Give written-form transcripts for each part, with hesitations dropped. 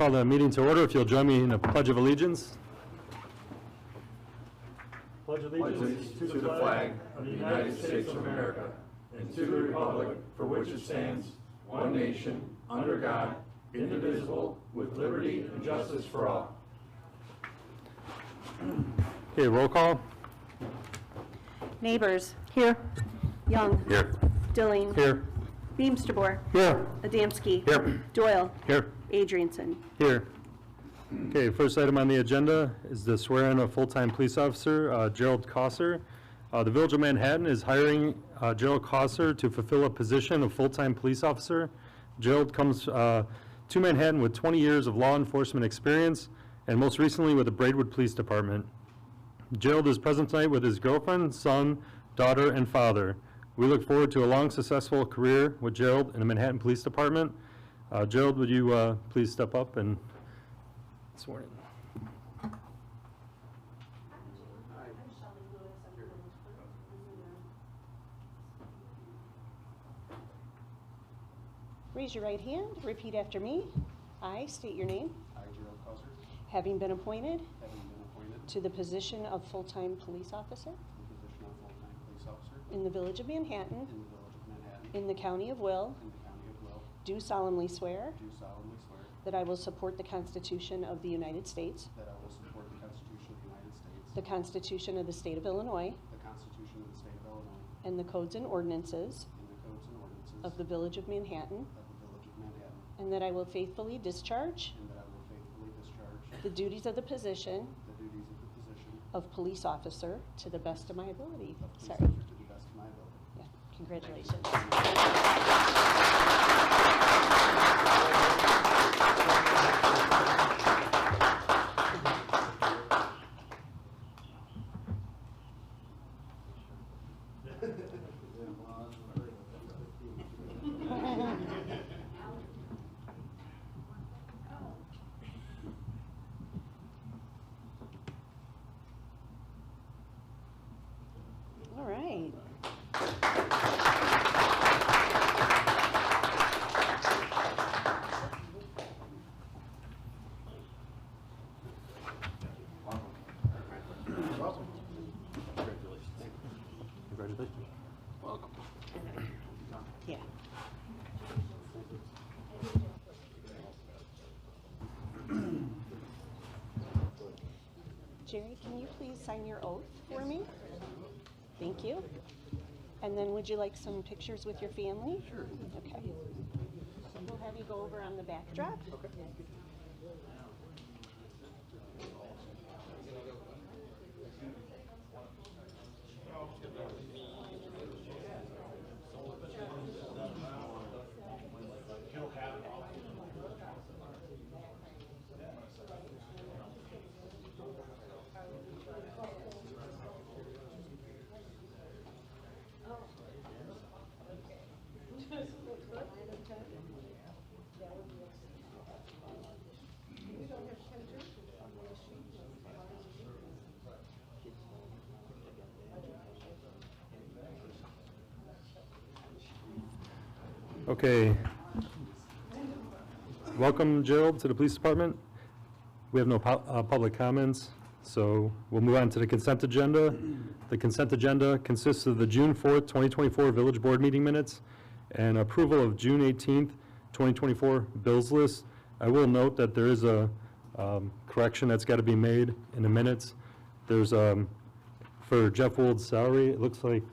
Call the meeting to order. If you'll join me in a pledge of allegiance. Pledge Allegiance to the flag of the United States of America and to the republic for which it stands, one nation, under God, indivisible, with liberty and justice for all. Okay, roll call. Neighbors. Here. Young. Here. Dilling. Here. Beamsterboer. Here. Adamski. Here. Doyle. Here. Adrianson. Here. Okay, first item on the agenda is the swear-in of full-time police officer Gerald Kosser. The Village of Manhattan is hiring Gerald Kosser to fulfill a position of full-time police officer. Gerald comes to Manhattan with 20 years of law enforcement experience and most recently with the Braidwood Police Department. Gerald is present tonight with his girlfriend, son, daughter, and father. We look forward to a long, successful career with Gerald in the Manhattan Police Department. Gerald, would you please step up and swear in? Raise your right hand. Repeat after me. I state your name. I, Gerald Kosser, Having been appointed having been appointed to the position of full-time police officer to the position of full-time police officer in the Village of Manhattan, in the Village of Manhattan, in the County of Will, in the County of Will, do solemnly swear do solemnly swear that I will support the Constitution of the United States, that I will support the Constitution of the United States, the Constitution of the State of Illinois, the Constitution of the State of Illinois, and the codes and ordinances and the codes and ordinances of the Village of Manhattan, of the Village of Manhattan, and that I will faithfully discharge and that I will faithfully discharge the duties of the position the duties of the position of police officer to the best of my ability. of police Sorry. officer to the best of my ability. Yeah, congratulations. All right. Congratulations. Welcome. Yeah. Jerry, can you please sign your oath for me? Thank you. And then would you like some pictures with your family? Sure. Okay. We'll have you go over on the backdrop. Okay. Okay. Welcome, Gerald, to the police department. We have no public comments, so we'll move on to the consent agenda. The consent agenda consists of the June 4th, 2024 Village Board meeting minutes and approval of June 18th, 2024 bills list. I will note that there is a correction that's got to be made in the minutes. There's, for Jeff Wold's salary, it looks like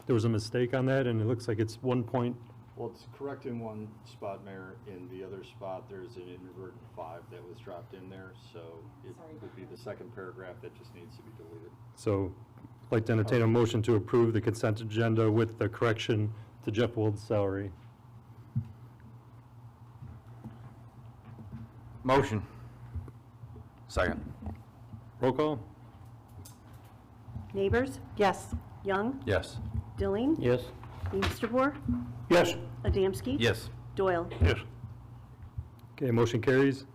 there was a mistake on that, and it looks like it's 1 point. Well, it's correct in one spot, Mayor. In the other spot, there's an inadvertent 5 that was dropped in there, so it would be the second paragraph that just needs to be deleted. So I'd like to entertain a motion to approve the consent agenda with the correction to Jeff Wold's salary. Motion. Second. Roll call? Neighbors? Yes. Young? Yes. Dilling? Yes. Beamsterboer? Yes. Adamski? Yes. Doyle? Yes. Okay, motion carries.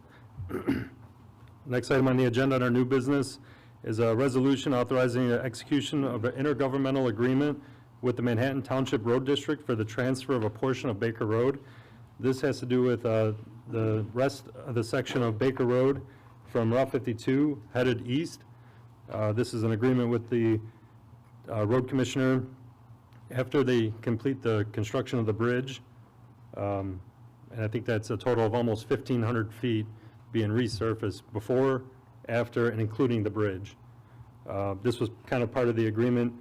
Next item on the agenda on our new business is a resolution authorizing the execution of an intergovernmental agreement with the Manhattan Township Road District for the transfer of a portion of Baker Road. This has to do with the rest of the section of Baker Road from Route 52 headed east. This is an agreement with the road commissioner after they complete the construction of the bridge. And I think that's a total of almost 1,500 feet being resurfaced before, after, and including the bridge. This was kind of part of the agreement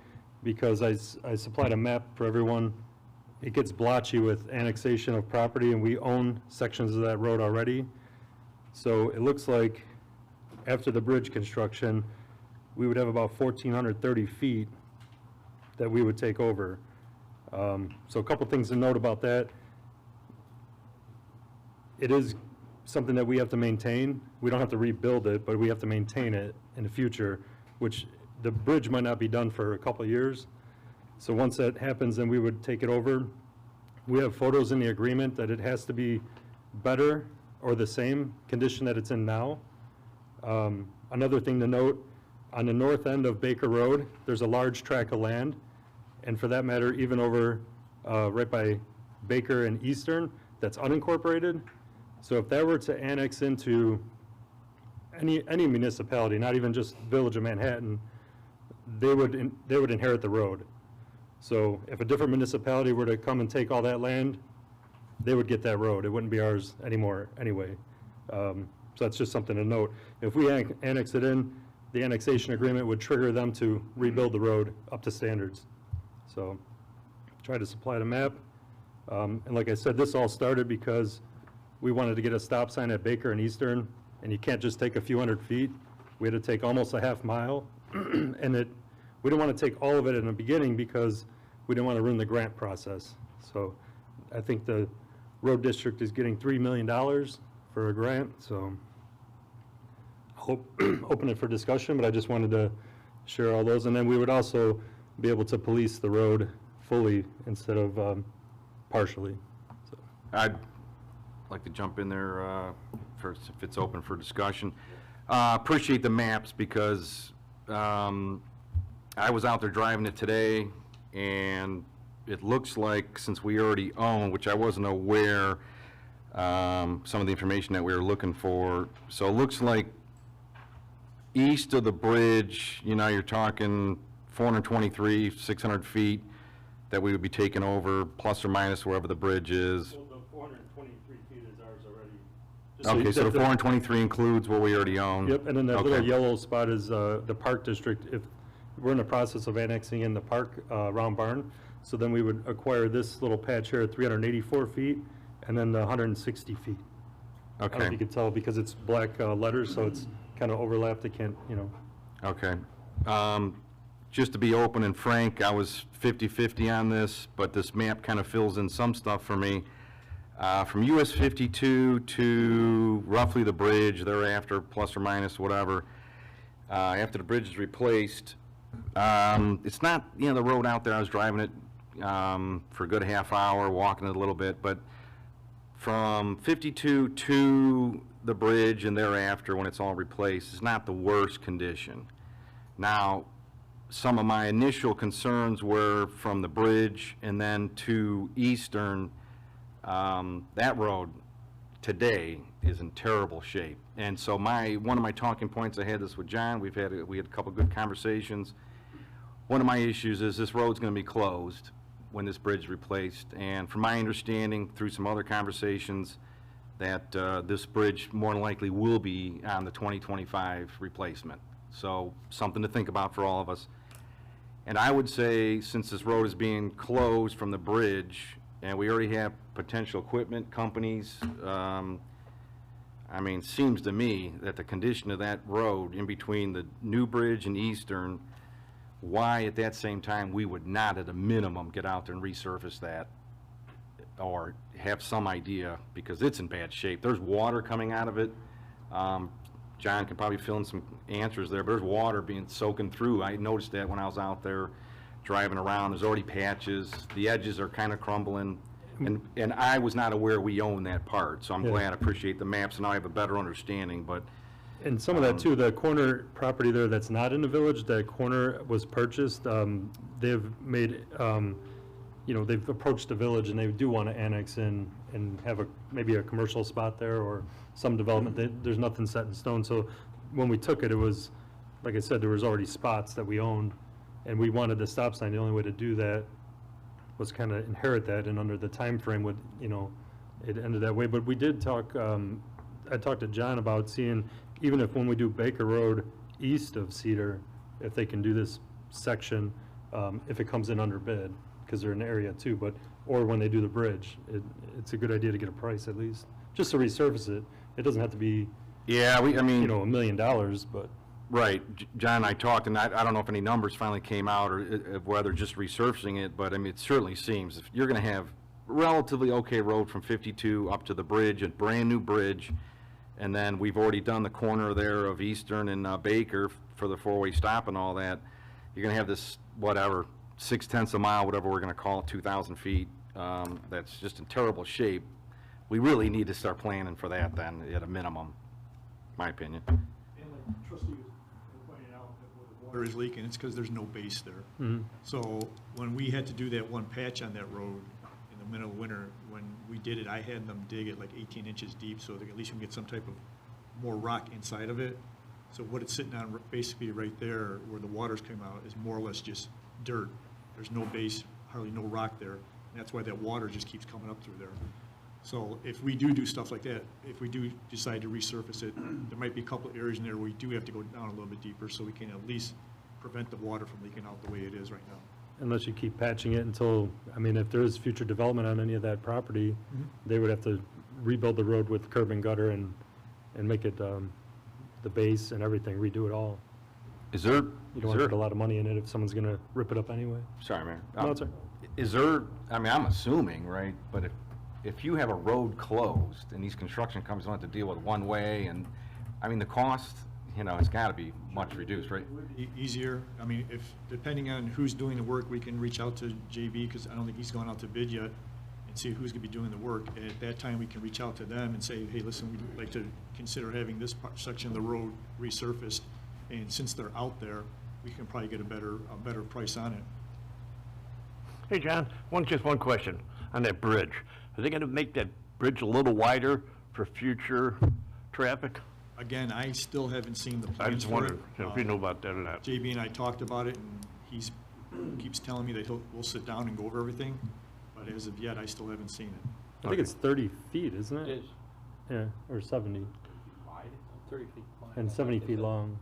because I supplied a map for everyone. It gets blotchy with annexation of property, and we own sections of that road already. So it looks like after the bridge construction, we would have about 1,430 feet that we would take over. So a couple things to note about that. It is something that we have to maintain. We don't have to rebuild it, but we have to maintain it in the future, which the bridge might not be done for a couple of years. So once that happens, then we would take it over. We have photos in the agreement that it has to be better or the same condition that it's in now. Another thing to note, on the north end of Baker Road, there's a large tract of land, and for that matter, even over right by Baker and Eastern, that's unincorporated. So if that were to annex into any municipality, not even just Village of Manhattan, they would inherit the road. So if a different municipality were to come and take all that land, they would get that road. It wouldn't be ours anymore anyway. So that's just something to note. If we annex it in, the annexation agreement would trigger them to rebuild the road up to standards. So try to supply the map. And like I said, this all started because we wanted to get a stop sign at Baker and Eastern, and you can't just take a few hundred feet. We had to take almost a half mile, and we didn't want to take all of it in the beginning because we didn't want to ruin the grant process. So I think the road district is getting $3 million for a grant, so I hope open it for discussion, but I just wanted to share all those. And then we would also be able to police the road fully instead of partially. So. I'd like to jump in there first if it's open for discussion. Appreciate the maps because I was out there driving it today, and it looks like since we already own, which I wasn't aware, some of the information that we were looking for. So it looks like east of the bridge, you know, you're talking 423, 600 feet that we would be taking over, plus or minus wherever the bridge is. Well, the 423 feet is ours already. Okay, so the 423 includes what we already own? Yep, and then that little Okay. yellow spot is the park district. If we're in the process of annexing in the park round barn, so then we would acquire this little patch here at 384 feet, and then the 160 feet. I don't know if Okay, you could tell because it's black letters, so it's kind of overlapped. It can't, you know. okay. Just to be open and frank, I was 50-50 on this, but this map kind of fills in some stuff for me. From US 52 to roughly the bridge, thereafter, plus or minus, whatever, after the bridge is replaced, it's not, you know, the road out there, I was driving it for a good half hour, walking it a little bit, but from 52 to the bridge and thereafter, when it's all replaced, it's not the worst condition. Now, some of my initial concerns were from the bridge and then to Eastern. That road today is in terrible shape. And so one of my talking points, I had this with John, we had a couple good conversations. One of my issues is this road's going to be closed when this bridge is replaced. And from my understanding, through some other conversations, that this bridge more than likely will be on the 2025 replacement. So something to think about for all of us. And I would say, since this road is being closed from the bridge, and we already have potential equipment companies, I mean, seems to me that the condition of that road in between the new bridge and Eastern, why at that same time we would not at a minimum get out there and resurface that or have some idea, because it's in bad shape. There's water coming out of it. John can probably fill in some answers there, but there's water being soaking through. I noticed that when I was out there driving around. There's already patches. The edges are kind of crumbling. And I was not aware we own that part, so I'm Yeah. glad, I appreciate the maps, and now I have a better understanding, but And some of that too, the corner property there that's not in the village, that corner was purchased. They've made you know, they've approached the village and they do want to annex in and have maybe a commercial spot there or some development. There's nothing set in stone. So when we took it, it was, like I said, there was already spots that we owned, and we wanted the stop sign. The only way to do that was kind of inherit that, and under the time frame would, you know, it ended that way. But we did talk, I talked to John about seeing, even if when we do Baker Road east of Cedar, if they can do this section, if it comes in under bid, because they're in the area too, but, or when they do the bridge, it's a good idea to get a price at least, just to resurface it. It doesn't have to be, Yeah, I mean. you know, $1 million, but. Right. John and I talked, and I don't know if any numbers finally came out or whether just resurfacing it, but I mean, it certainly seems if you're going to have relatively okay road from 52 up to the bridge, a brand-new bridge, and then we've already done the corner there of Eastern and Baker for the four-way stop and all that, you're going to have this, whatever, 0.6 a mile, whatever we're going to call it, 2,000 feet, that's just in terrible shape. We really need to start planning for that then, at a minimum, my opinion. And like trustee pointed out, that where the water is leaking, it's because there's no base there. So when we had to do that one patch on that road in the middle of winter, when we did it, I had them dig it like 18 inches deep so that at least we can get some type of more rock inside of it. So what it's sitting on basically right there where the water's coming out is more or less just dirt. There's no base, hardly no rock there. And that's why that water just keeps coming up through there. So if we do stuff like that, if we do decide to resurface it, there might be a couple of areas in there where we do have to go down a little bit deeper so we can at least prevent the water from leaking out the way it is right now. Unless you keep patching it until, I mean, if there is future development on any of that property, they would have to rebuild the road with curb and gutter and make it, the base and everything, redo it all. Is there? You don't want to put a lot of money in it if someone's gonna rip it up anyway. Sorry, Mayor. No, it's all right. Is there, I mean, I'm assuming, right, but if you have a road closed and these construction companies don't have to deal with one way and, I mean, the cost, you know, it's got to be much reduced, right? It would be easier. I mean, if, depending on who's doing the work, we can reach out to JB, because I don't think he's gone out to bid yet, and see who's going to be doing the work. And at that time, we can reach out to them and say, hey, listen, we'd like to consider having this section of the road resurfaced. And since they're out there, we can probably get a better price on it. Hey, John, just one question on that bridge. Are they going to make that bridge a little wider for future traffic? Again, I still haven't seen the I plans just for wondered it. if you know about that or not. JB and I talked about it, and he's keeps telling me that we'll sit down and go over everything, but as of yet, I still haven't seen it. I think it's 30 feet, isn't it? It is Yeah, or 70, wide, 30 feet wide. and 70 feet long.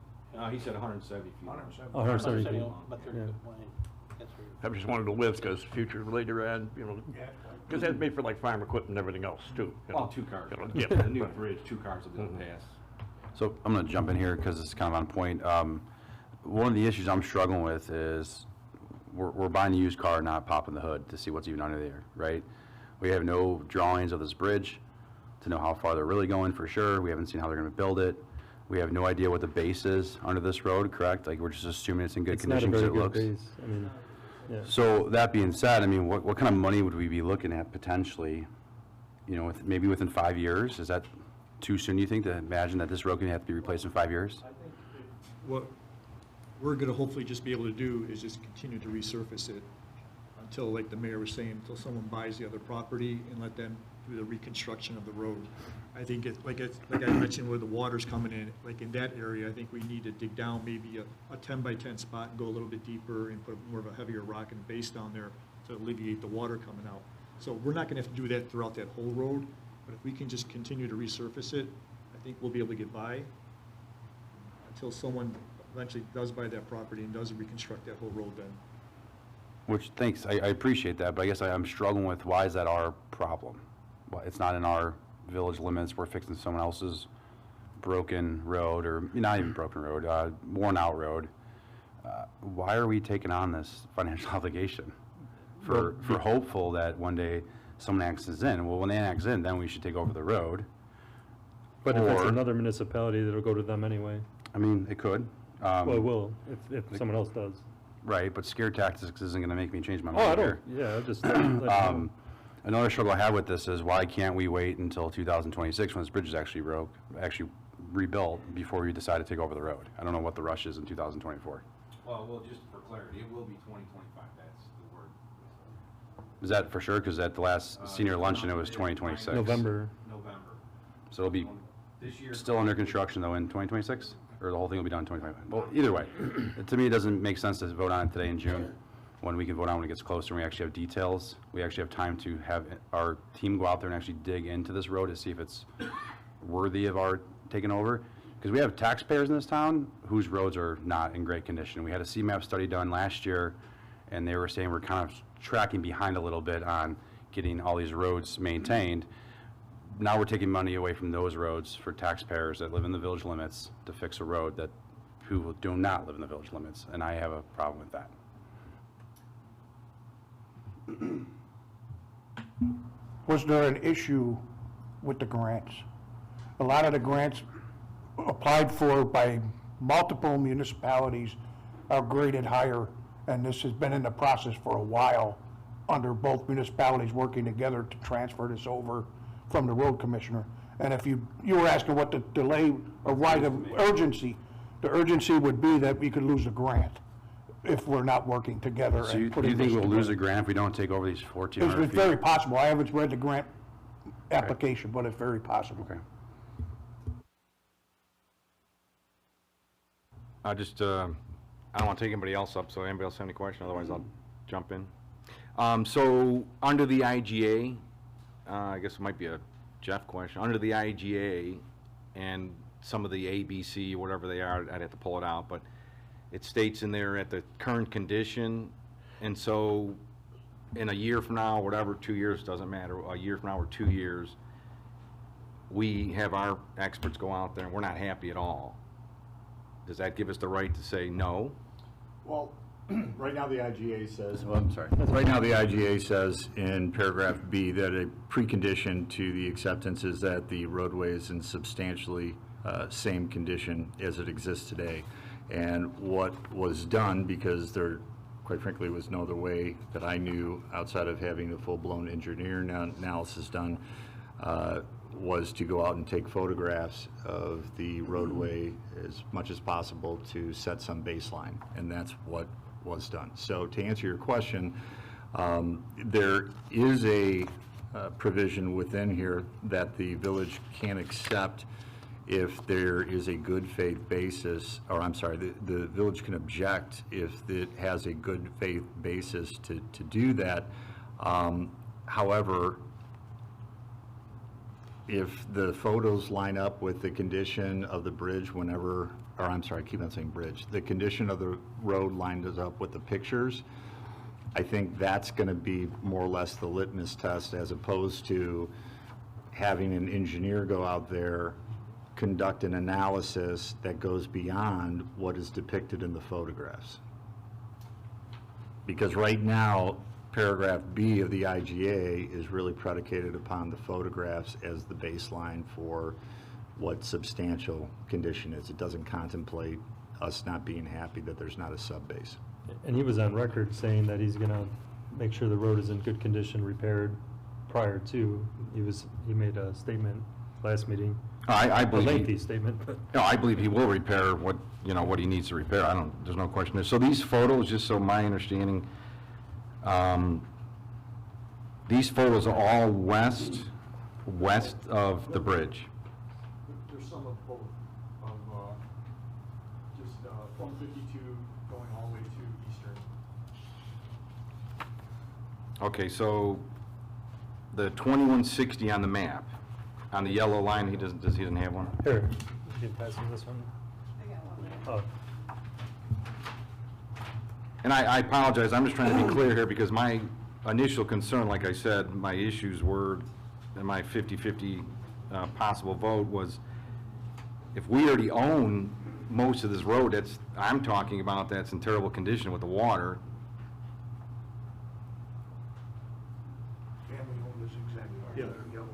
He said 170 feet. 170. Oh, 170 feet. About 30 Yeah. feet wide. That's where I just wanted the width because future later on, you know, because that's made for like farm equipment and everything else too. you know. Well, 2 cars. You know, right? yeah. The new bridge, 2 cars will be able to pass. So I'm going to jump in here because it's kind of on point. One of the issues I'm struggling with is we're buying a used car, not popping the hood to see what's even under there, right? We have no drawings of this bridge to know how far they're really going for sure. We haven't seen how they're going to build it. We have no idea what the base is under this road, correct? Like, we're just assuming it's in good It's not a condition because very it good looks. base. I mean, yeah. So that being said, I mean, what kind of money would we be looking at potentially, you know, maybe within 5 years? Is that too soon, you think, to imagine that this road can have to be replaced in 5 years? What we're going to hopefully just be able to do is just continue to resurface it until, like the mayor was saying, until someone buys the other property and let them do the reconstruction of the road. I think like I mentioned, where the water's coming in, like in that area, I think we need to dig down maybe a 10 by 10 spot and go a little bit deeper and put more of a heavier rock and base down there to alleviate the water coming out. So we're not going to have to do that throughout that whole road, but if we can just continue to resurface it, I think we'll be able to get by until someone eventually does buy that property and does reconstruct that whole road then. Which, thanks, I appreciate that, but I guess I'm struggling with why is that our problem? Well, it's not in our village limits, we're fixing someone else's broken road, or not even broken road, worn out road. Why are we taking on this financial obligation? For hopeful that one day someone annexes in. Well, when they annex in, then we should take over the road. But if it's Or- another municipality, that'll go to them anyway. I mean, it could. Well, it will, if someone else does. Right, but scare tactics isn't going to make me change my Oh, mind I here. don't, yeah, I just, let you know. Another struggle I have with this is why can't we wait until 2026 when this bridge is actually rebuilt before we decide to take over the road? I don't know what the rush is in 2024. Well, just for clarity, it will be 2025, that's the word. Is that for sure? Because at the last senior luncheon, it was 2026. November. November. So it'll be This year. still under construction though in 2026? Or the whole thing will be done in 2025? Well, either way, to me, it doesn't make sense to vote on it today in June, when we can vote on when it gets closer and we actually have details. We actually have time to have our team go out there and actually dig into this road to see if it's worthy of our taking over. Because we have taxpayers in this town whose roads are not in great condition. We had a CMAP study done last year, and they were saying we're kind of tracking behind a little bit on getting all these roads maintained. Now we're taking money away from those roads for taxpayers that live in the village limits to fix a road that who do not live in the village limits, and I have a problem with that. Was there an issue with the grants? A lot of the grants applied for by multiple municipalities are graded higher, and this has been in the process for a while under both municipalities working together to transfer this over from the road commissioner. And if you were asking what the delay or why the urgency would be that we could lose a grant if we're not working together. So and you putting think this we'll lose a together. grant if we don't take over these 1,400 It's feet? very possible. I haven't read the grant application, but it's very possible. Okay. I just, I don't want to take anybody else up, so anybody else have any question? Otherwise, I'll jump in. So, under the IGA, I guess it might be a Jeff question. Under the IGA and some of the ABC, whatever they are, I'd have to pull it out, but it states in there at the current condition, and so in a year from now, whatever, 2 years, doesn't matter, a year from now or 2 years, we have our experts go out there and we're not happy at all. Does that give us the right to say no? Well, right now the IGA says, right now the IGA says in paragraph B that a precondition to the acceptance is that the roadway is in substantially same condition as it exists today. And what was done, because there, quite frankly, was no other way that I knew outside of having a full-blown engineer analysis done, was to go out and take photographs of the roadway as much as possible to set some baseline, and that's what was done. So to answer your question, there is a provision within here that the village can accept if there is a good faith basis, or I'm sorry, the village can object if it has a good faith basis to do that. However, if the photos line up with the condition of the bridge whenever, or I'm sorry, I keep on saying bridge, the condition of the road lines up with the pictures, I think that's going to be more or less the litmus test, as opposed to having an engineer go out there, conduct an analysis that goes beyond what is depicted in the photographs. Because right now, paragraph B of the IGA is really predicated upon the photographs as the baseline for what substantial condition is. It doesn't contemplate us not being happy that there's not a sub-base. And he was on record saying that he's gonna make sure the road is in good condition, repaired prior to. He made a statement last meeting, I a believe. lengthy statement, but. No, I believe he will repair what, what he needs to repair. There's no question there. So these photos, just so my understanding, these photos are all west of the bridge. There's some of both, of just from 52 going all the way to Eastern. Okay, so the 2160 on the map, on the yellow line, he doesn't have one? Here, you can pass him this one. Oh. And I apologize, I'm just trying to be clear here, because my initial concern, like I said, my issues were, in my 50-50 possible vote was, if we already own most of this road I'm talking about, that's in terrible condition with the water. Family owned is exactly Yeah. yellow.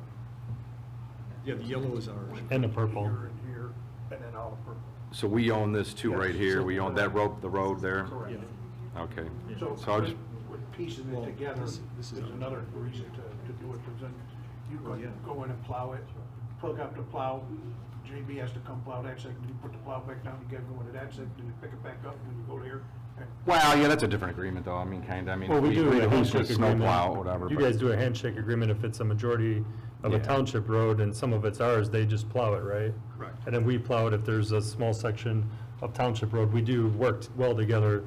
Yeah, the yellow is ours. And the purple. Here and here, and then all the purple. So we own this too, right here, so- we own that road, the road there? Correct. Okay. So, So I'll just, with piecing Well, it together, this is is another reason to do it, because then you Oh, can yeah. go in and plow it, plug up the plow, JB has to come plow that section, then you put the plow back down, you gotta go into that section, then you pick it back up, and then you go there. And Well, yeah, that's a different agreement, though, I mean, kinda, I mean. Well, we do a host handshake snow agreement. plow, whatever. You but- guys do a handshake agreement if it's a majority of a Yeah. township road and some of it's ours, they just plow it, right? Correct. And then we plow it if there's a small section of township road. We do work well together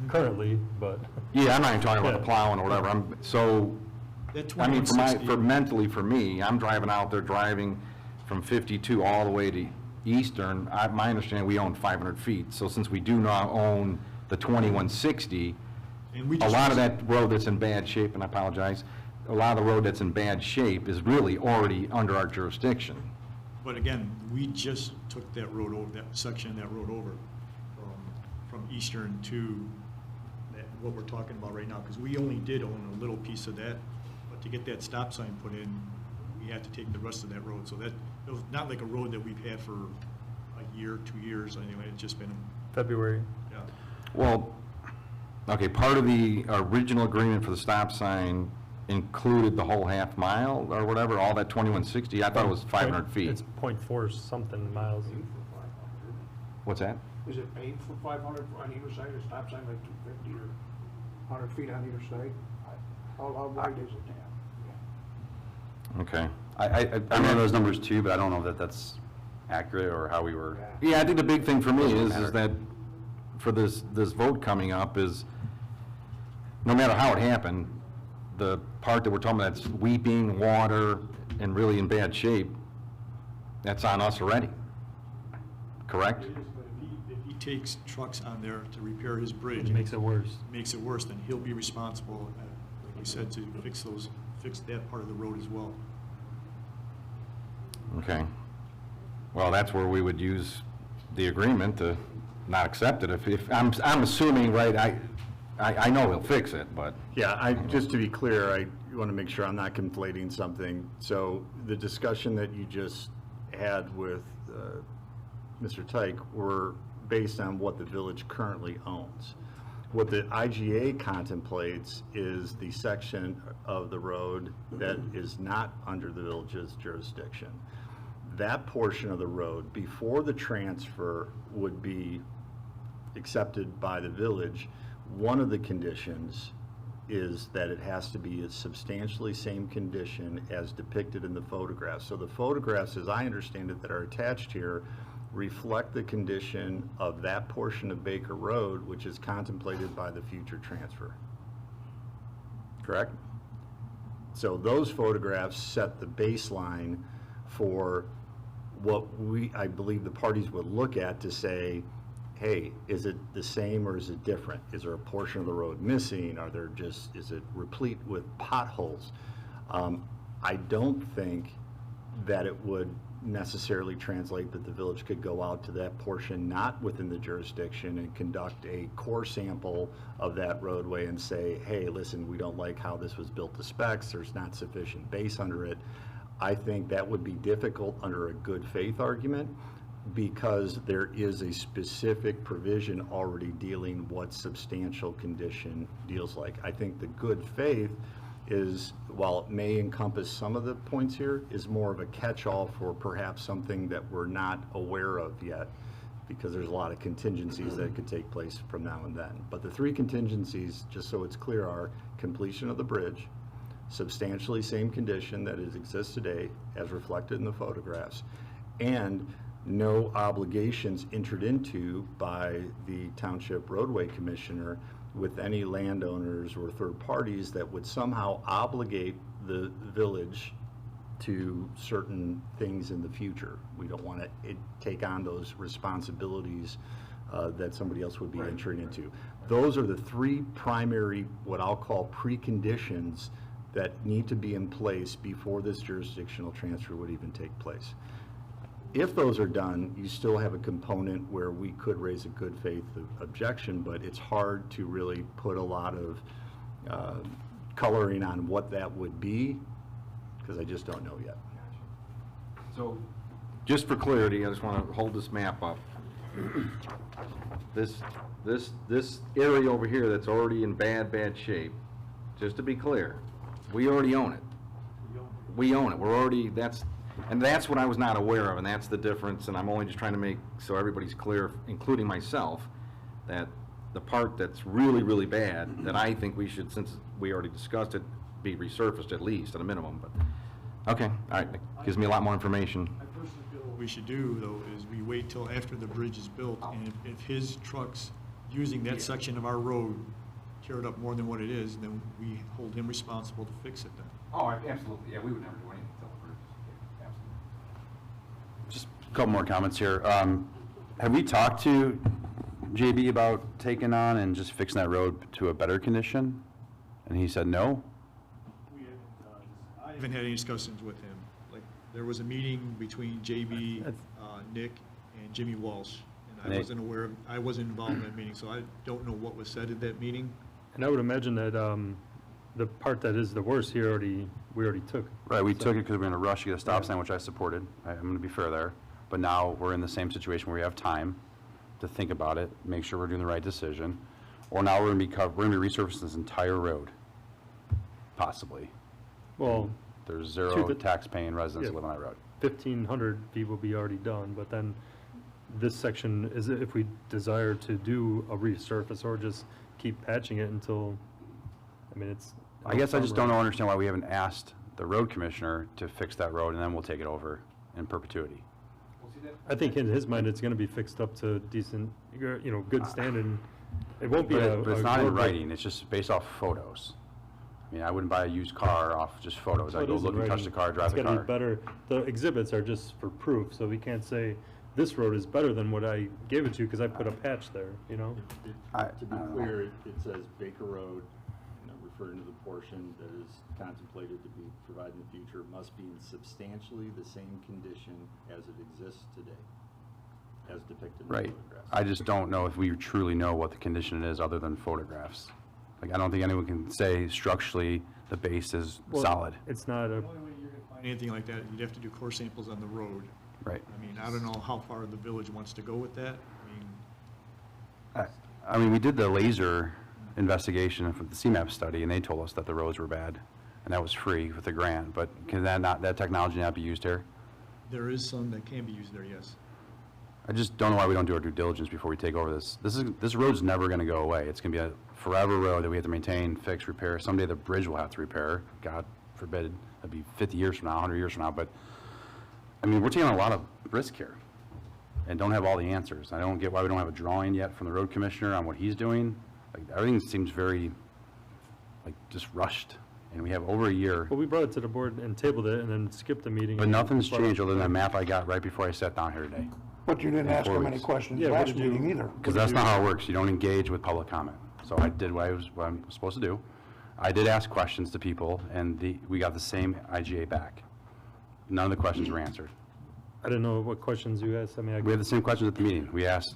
currently, but. Yeah, I'm not even talking about the Yeah. plowing or whatever, so, That I mean, 2160 mentally for me, I'm driving out there, driving from 52 all the way to Eastern, my understanding, we own 500 feet, so since we do now own the 2160, And we a just lot of recent- that road that's in bad shape, and I apologize, a lot of the road that's in bad shape is really already under our jurisdiction. But again, we just took that road over, that section of that road over from Eastern to what we're talking about right now, because we only did own a little piece of that, but to get that stop sign put in, we had to take the rest of that road, so that, it was not like a road that we've had for a year, 2 years, anyway, it's just been, February. yeah. Well, okay, part of the original agreement for the stop sign included the whole half mile or whatever, all that 2160, I thought it was 500 feet. It's .4 something miles. What's that? Is it paid for 500 on either side, or stop sign like 250 or 100 feet on either side? How wide is it now? Okay. I remember those numbers too, but I don't know that that's accurate or how we were. Yeah, I think the big thing for me Doesn't is matter. that for this vote coming up is, no matter how it happened, the part that we're talking about that's weeping, water, and really in bad shape, that's on us already. Correct? It is, but if he takes trucks on there to repair his bridge. It makes it worse. Makes it worse, then he'll be responsible, like we said, to fix that part of the road as well. Okay. Well, that's where we would use the agreement to not accept it. If, I'm assuming, right, I know he'll fix it, but. Yeah, just to be clear, I want to make sure I'm not conflating something. So the discussion that you just had with Mr. Tyke were based on what the village currently owns. What the IGA contemplates is the section of the road that is not under the village's jurisdiction. That portion of the road, before the transfer would be accepted by the village, one of the conditions is that it has to be a substantially same condition as depicted in the photographs. So the photographs, as I understand it, that are attached here, reflect the condition of that portion of Baker Road, which is contemplated by the future transfer. Correct? So those photographs set the baseline for what I believe the parties would look at to say, hey, is it the same or is it different? Is there a portion of the road missing? Is it replete with potholes? I don't think that it would necessarily translate that the village could go out to that portion not within the jurisdiction and conduct a core sample of that roadway and say, hey, listen, we don't like how this was built to specs, there's not sufficient base under it. I think that would be difficult under a good faith argument because there is a specific provision already dealing what substantial condition deals like. I think the good faith is, while it may encompass some of the points here, is more of a catch-all for perhaps something that we're not aware of yet, because there's a lot of contingencies that could take place from now and then. But the three contingencies, just so it's clear, are completion of the bridge, substantially same condition that exists today as reflected in the photographs, and no obligations entered into by the Township Roadway Commissioner with any landowners or third parties that would somehow obligate the village to certain things in the future. We don't want to take on those responsibilities that somebody else would be entering into. Those are the three primary, what I'll call preconditions, that need to be in place before this jurisdictional transfer would even take place. If those are done, you still have a component where we could raise a good faith objection, but it's hard to really put a lot of coloring on what that would be, because I just don't know yet. So, just for clarity, I just want to hold this map up. This area over here that's already in bad shape, just to be clear, we already own it. We own it. We're already, And that's what I was not aware of, and that's the difference, and I'm only just trying to make so everybody's clear, including myself, that the part that's really, really bad, that I think we should, since we already discussed it, be resurfaced at least, at a minimum, but, okay, all right, that gives me a lot more information. I personally feel what we should do, though, is we wait till after the bridge is built, and if his trucks using that section of our road tear it up more than what it is, then we hold him responsible to fix it then. Oh, absolutely, yeah, we would never do anything until the bridge is, absolutely. Just a couple more comments here. Have we talked to JB about taking on and just fixing that road to a better condition? And he said no? We haven't, I haven't had any discussions with him. Like, there was a meeting between JB, Nick, and Jimmy Walsh, and I wasn't aware of, I wasn't involved in that meeting, so I don't know what was said at that meeting. And I would imagine that the part that is the worst here we already took. Right, we took it because we were in a rush to get a stop sign, which I supported. I'm going to be fair there. But now we're in the same situation where we have time to think about it, make sure we're doing the right decision. Or now we're going to be resurfacing this entire road, possibly. Well, There's zero tax-paying residents that live on that road. 1,500 feet will be already done, but then this section is if we desire to do a resurface or just keep patching it until, I mean, it's. I guess I just don't understand why we haven't asked the road commissioner to fix that road, and then we'll take it over in perpetuity. I think in his mind, it's going to be fixed up to decent, good standard. It won't be But it's not in road that- writing, it's just based off photos. I mean, I wouldn't buy a used car off just photos. So I it go is in look and touch writing. the car, drive the It's got to car. be better. The exhibits are just for proof, so we can't say this road is better than what I gave it to because I put a patch there, you know? To be clear, it says Baker Road, referring to the portion that is contemplated to be provided in the future, must be in substantially the same condition as it exists today, as depicted in the Right. photographs. I just don't know if we truly know what the condition is other than photographs. Like, I don't think anyone can say structurally the base is Well, solid. It's not a, The only way you're going to find anything like that, you'd have to do core samples on the road. Right. I mean, I don't know how far the village wants to go with that. I mean, we did the laser investigation for the CMAP study, and they told us that the roads were bad, and that was free with the grant, but can that technology not be used here? There is some that can be used there, yes. I just don't know why we don't do our due diligence before we take over this. This road's never gonna go away. It's gonna be a forever road that we have to maintain, fix, repair. Someday the bridge will have to repair, God forbid, that'd be 50 years from now, 100 years from now, but, I mean, we're taking a lot of risk here and don't have all the answers. I don't get why we don't have a drawing yet from the road commissioner on what he's doing. Like, everything seems very, like, just rushed, and we have over a year. well, we brought it to the board and tabled it and then skipped the meeting. But nothing's changed other than that map I got right before I sat down here today. But you didn't ask 4 him any weeks. questions Yeah, what last did you- meeting either. Because that's not how it works. You don't engage with public comment. So I did what I'm supposed to do. I did ask questions to people, and we got the same IGA back. None of the questions were answered. I didn't know what questions you asked. I mean, We had the same questions at the meeting. We asked,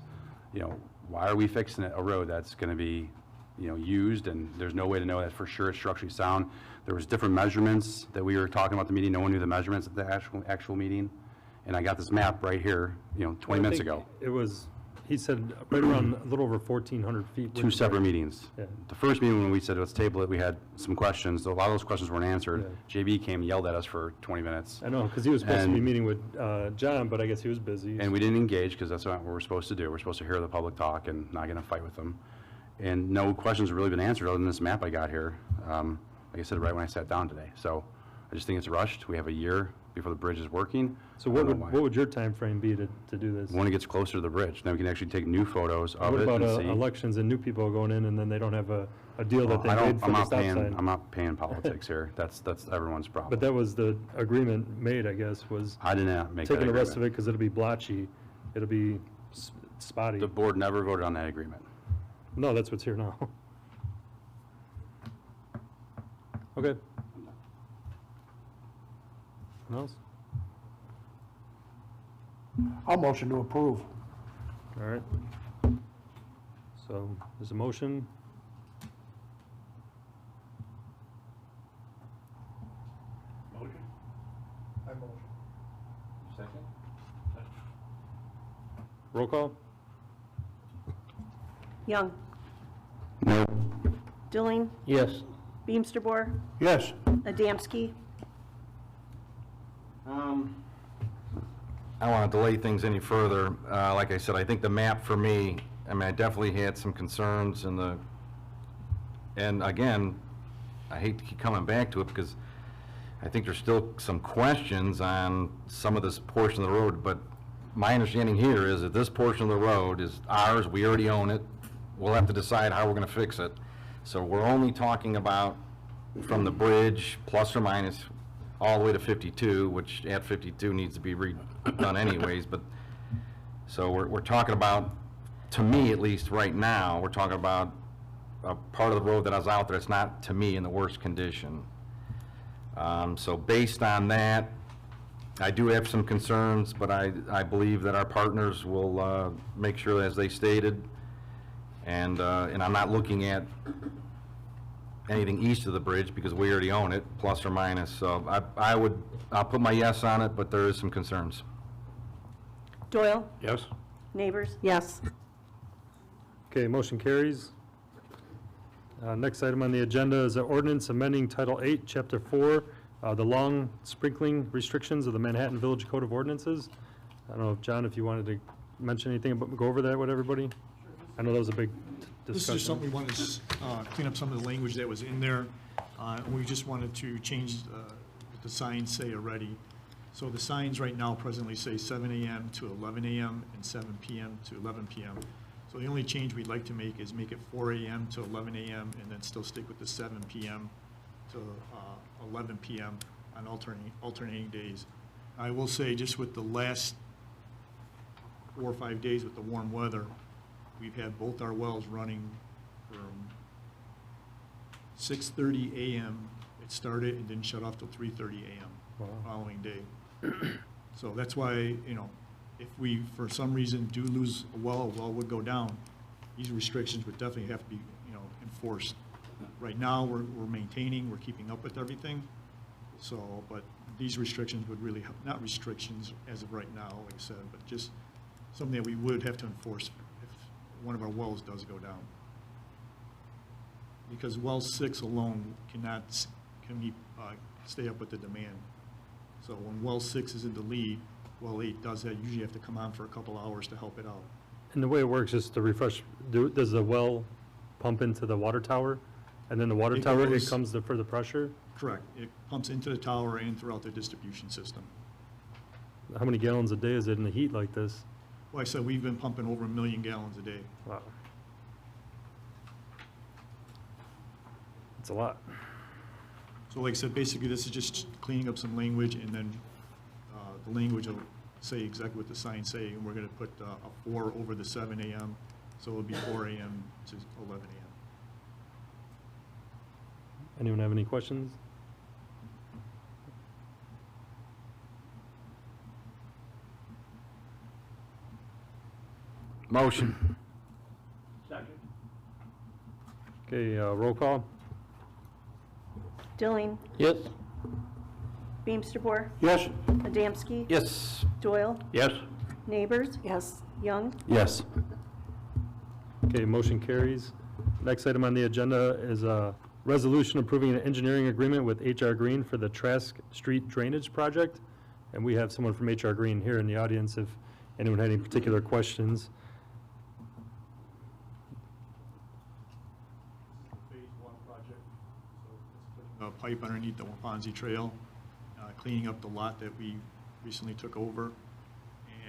why are we fixing a road that's going to be, used, and there's no way to know that for sure it's structurally sound. There was different measurements that we were talking about at the meeting. No one knew the measurements at the actual meeting. And I got this map right here, 20 minutes ago. It was, he said, right around a little over 1,400 feet. Two separate meetings. Yeah. The first meeting when we said, let's table it, we had some questions. A lot of those questions weren't answered. JB came and yelled at us for 20 minutes. I know, because he was supposed to be And- meeting with John, but I guess he was busy. And we didn't engage because that's not what we're supposed to do. We're supposed to hear the public talk and not get in a fight with them. And no questions have really been answered other than this map I got here. Like I said, right when I sat down today. So I just think it's rushed. We have a year before the bridge is working. So I what don't know would, why. what would your time frame be to do this? When it gets closer to the bridge, then we can actually take new photos of What it about and see. elections and new people going in and then they don't have a deal that they I made don't, for I'm the not stop paying, sign? I'm not paying politics here. That's everyone's problem. But that was the agreement made, I guess, was I did not make that taking the rest of agreement. it because it'll be blotchy, it'll be spotty. The board never voted on that agreement. No, that's what's here now. Okay. Anything else? I'll motion to approve. All right. So there's a motion. Second? Roll call? Young, No. Dilling, Yes. Beamster Bohr, Yes, Adamski, I don't want to delay things any further. Like I said, I think the map for me, I mean, I definitely had some concerns and again, I hate to keep coming back to it because I think there's still some questions on some of this portion of the road, but my understanding here is that this portion of the road is ours, we already own it. We'll have to decide how we're going to fix it. So we're only talking about from the bridge, plus or minus, all the way to 52, which at 52 needs to be redone anyways, but, so we're talking about, to me at least right now, we're talking about a part of the road that I was out there, it's not, to me, in the worst condition. So based on that, I do have some concerns, but I believe that our partners will make sure, as they stated, and I'm not looking at anything east of the bridge because we already own it, plus or minus. So I'll put my yes on it, but there is some concerns. Doyle? Yes? Neighbors? Yes. Okay, motion carries. Next item on the agenda is an ordinance amending Title 8, Chapter 4, the long sprinkling restrictions of the Manhattan Village Code of Ordinances. I don't know, if John, if you wanted to mention anything, go over that with everybody? I know that was a big discussion. This is just something we wanted to clean up some of the language that was in there. We just wanted to change what the signs say already. So the signs right now presently say 7 a.m. to 11 a.m. and 7 p.m. to 11 p.m. So the only change we'd like to make is make it 4 a.m. to 11 a.m. and then still stick with the 7 p.m. to 11 p.m. on alternating days. I will say, just with the last 4 or 5 days with the warm weather, we've had both our wells running from 6:30 a.m. It started and didn't shut off till 3:30 a.m. Wow. the following day. So that's why, you know, if we, for some reason, do lose a well would go down, these restrictions would definitely have to be, you know, enforced. Right now, we're maintaining, we're keeping up with everything. So, but these restrictions would really help, not restrictions as of right now, like I said, but just something that we would have to enforce if one of our wells does go down. Because well 6 alone stay up with the demand. So when well 6 is in the lead, well 8 usually have to come on for a couple hours to help it out. And the way it works, just to refresh, does the well pump into the water tower? And then the water tower, it comes for the pressure? Correct. It pumps into the tower and throughout the distribution system. How many gallons a day is it in the heat like this? Well, I said we've been pumping over 1 million gallons a day. Wow. It's a lot. So like I said, basically this is just cleaning up some language, and then the language will say exactly what the signs say, and we're going to put a 4 over the 7 a.m., so it'll be 4 a.m. to 11 a.m. Anyone have any questions? Motion. Okay, roll call. Dilling? Yes. Beamsterboer? Yes? Adamski? Yes. Doyle? Yes? Neighbors? Yes. Young? Yes. Okay, motion carries. Next item on the agenda is a resolution approving an engineering agreement with HR Green for the Trask Street Drainage Project. And we have someone from HR Green here in the audience if anyone had any particular questions. Phase 1 project, so it's putting a pipe underneath the Waponzie Trail, cleaning up the lot that we recently took over,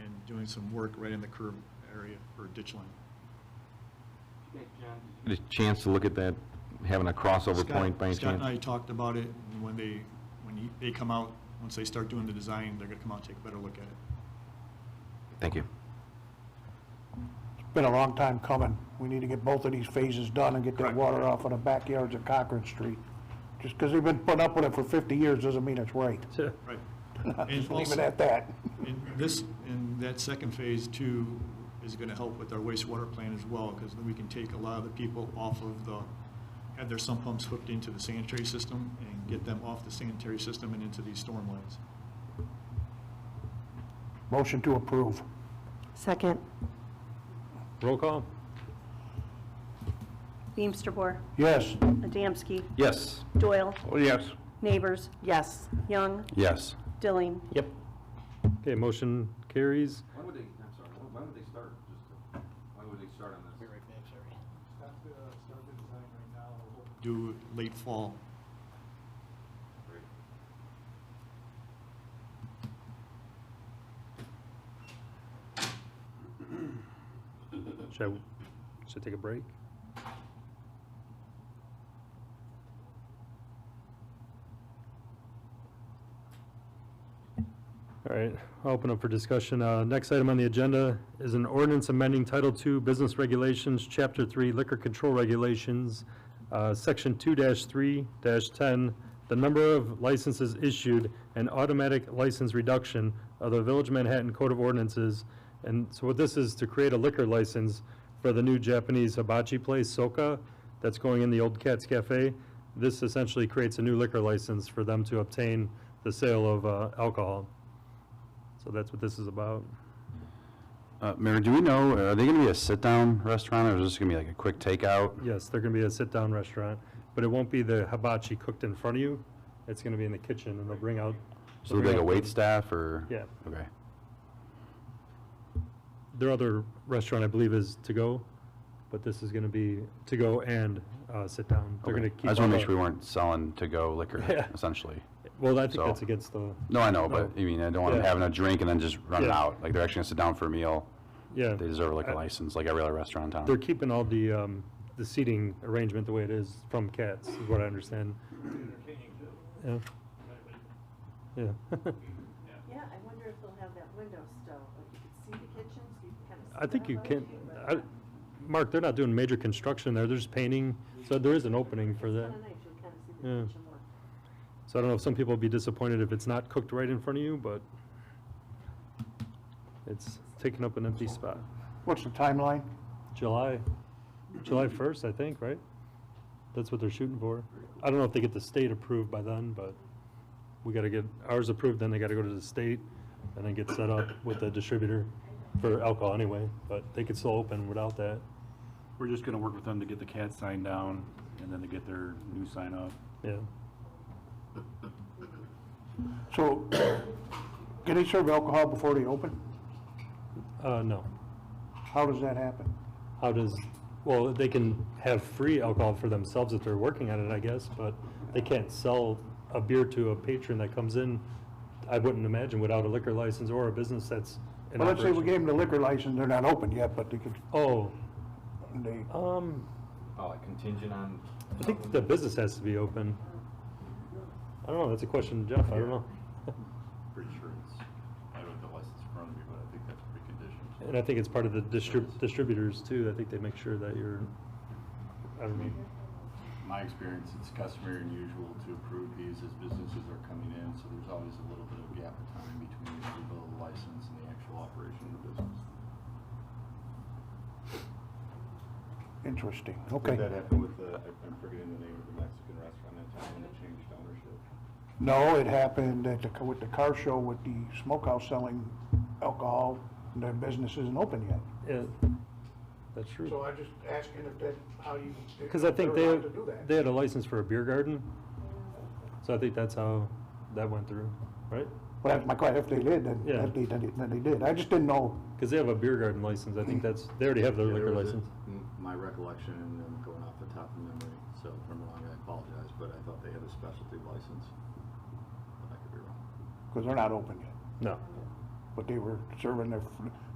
and doing some work right in the curb area for ditch line. Get a chance to look at that, having a crossover Scott- point by any Scott and chance? I talked about it, and when they come out, once they start doing the design, they're gonna come out and take a better look at it. Thank you. It's been a long time coming. We need to get both of these phases done and get that Correct. water off of the backyards of Cochran Street. Just because they've been putting up with it for 50 years doesn't mean it's right. Right. Just leave also- it at that. And that second phase too is gonna help with our wastewater plant as well, because then we can take a lot of the people off of have their sump pumps hooked into the sanitary system and get them off the sanitary system and into these storm lines. Motion to approve. Second. Roll call. Beamsterboer? Yes? Adamski? Yes. Doyle? Oh, yes. Neighbors? Yes. Young? Yes. Dilling? Yep. Okay, motion carries. When would they, I'm sorry, when would they start? When would they start on this? Be right back, sorry. Start the design right now. We'll do late fall. Great. Should I take a break? All right, I'll open up for discussion. Next item on the agenda is an ordinance amending Title II Business Regulations, Chapter 3 Liquor Control Regulations, Section 2-3-10, the number of licenses issued and automatic license reduction of the Village of Manhattan Code of Ordinances. And so what this is to create a liquor license for the new Japanese hibachi place, Soka, that's going in the Old Cats Cafe. This essentially creates a new liquor license for them to obtain the sale of alcohol. So that's what this is about. Mayor, do we know, are they going to be a sit-down restaurant, or is this going to be like a quick takeout? Yes, they're going to be a sit-down restaurant, but it won't be the hibachi cooked in front of you. It's going to be in the kitchen, and they'll bring out. So they'll be like a wait staff, or? Yeah. Okay. Their other restaurant, I believe, is to go, but this is going to be to go and sit down. They're Okay. going to keep. I just all want to make the- sure we weren't selling to-go liquor, Yeah. essentially. Well, I think So- that's against the. No, I know, but I mean, I don't want them Yeah. having a drink and then just running Yeah. out. Like, they're actually going to sit down for a meal. Yeah. They deserve like a license, like every other restaurant in They're town. keeping all the seating arrangement the way it is from Cats, is what I understand. Yeah. Yeah. Yeah, I wonder if they'll have that window stove, like you can see the kitchen, so you can kind of. I think you can, Mark, they're not doing major construction there, they're just painting, so there is an opening for that. Kind of nice, you can kind of see the Yeah. kitchen more. So I don't know if some people will be disappointed if it's not cooked right in front of you, but it's taking up an empty spot. What's the timeline? July 1st, I think, right? That's what they're shooting for. I don't know if they get the state approved by then, but we gotta get ours approved, then they gotta go to the state and then get set up with the distributor for alcohol anyway, but they could still open without that. We're just gonna work with them to get the CAT sign down, and then to get their new sign up. Yeah. So, can they serve alcohol before they open? No. How does that happen? How does, well, they can have free alcohol for themselves if they're working on it, I guess, but they can't sell a beer to a patron that comes in, I wouldn't imagine, without a liquor license or a business that's in Well, let's say we operation. gave them the liquor license, they're not open yet, but they could, Oh, they, Oh, like contingent on I think the business has to be open. I don't know, that's a question, Jeff, I don't know. Pretty sure it's, I don't have the license in front of me, but I think that's a precondition. And I think it's part of the distributors too, I think they make sure that you're, I don't know. My experience, it's customary and usual to approve these as businesses are coming in, so there's always a little bit of gap of time between the approval of the license and the actual operation of the business. interesting, okay. Did that happen with the, I'm forgetting the name of the Mexican restaurant in town when it changed ownership? No, it happened at the, with the car show with the smokehouse selling alcohol, and their business isn't open yet. Yeah, that's true. So I just asking if that, how you. Because I think they had a license for a beer garden, so I think that's how that went through, right? Well, that's my question, if they did, then, Yeah. then they did. I just didn't know. Because they have a beer garden license, I think that's, they already have their liquor license. My recollection, and I'm going off the top of memory, so if I'm wrong, I apologize, but I thought they had a specialty license. But I could be wrong. Because they're not open yet. No. But they were serving their,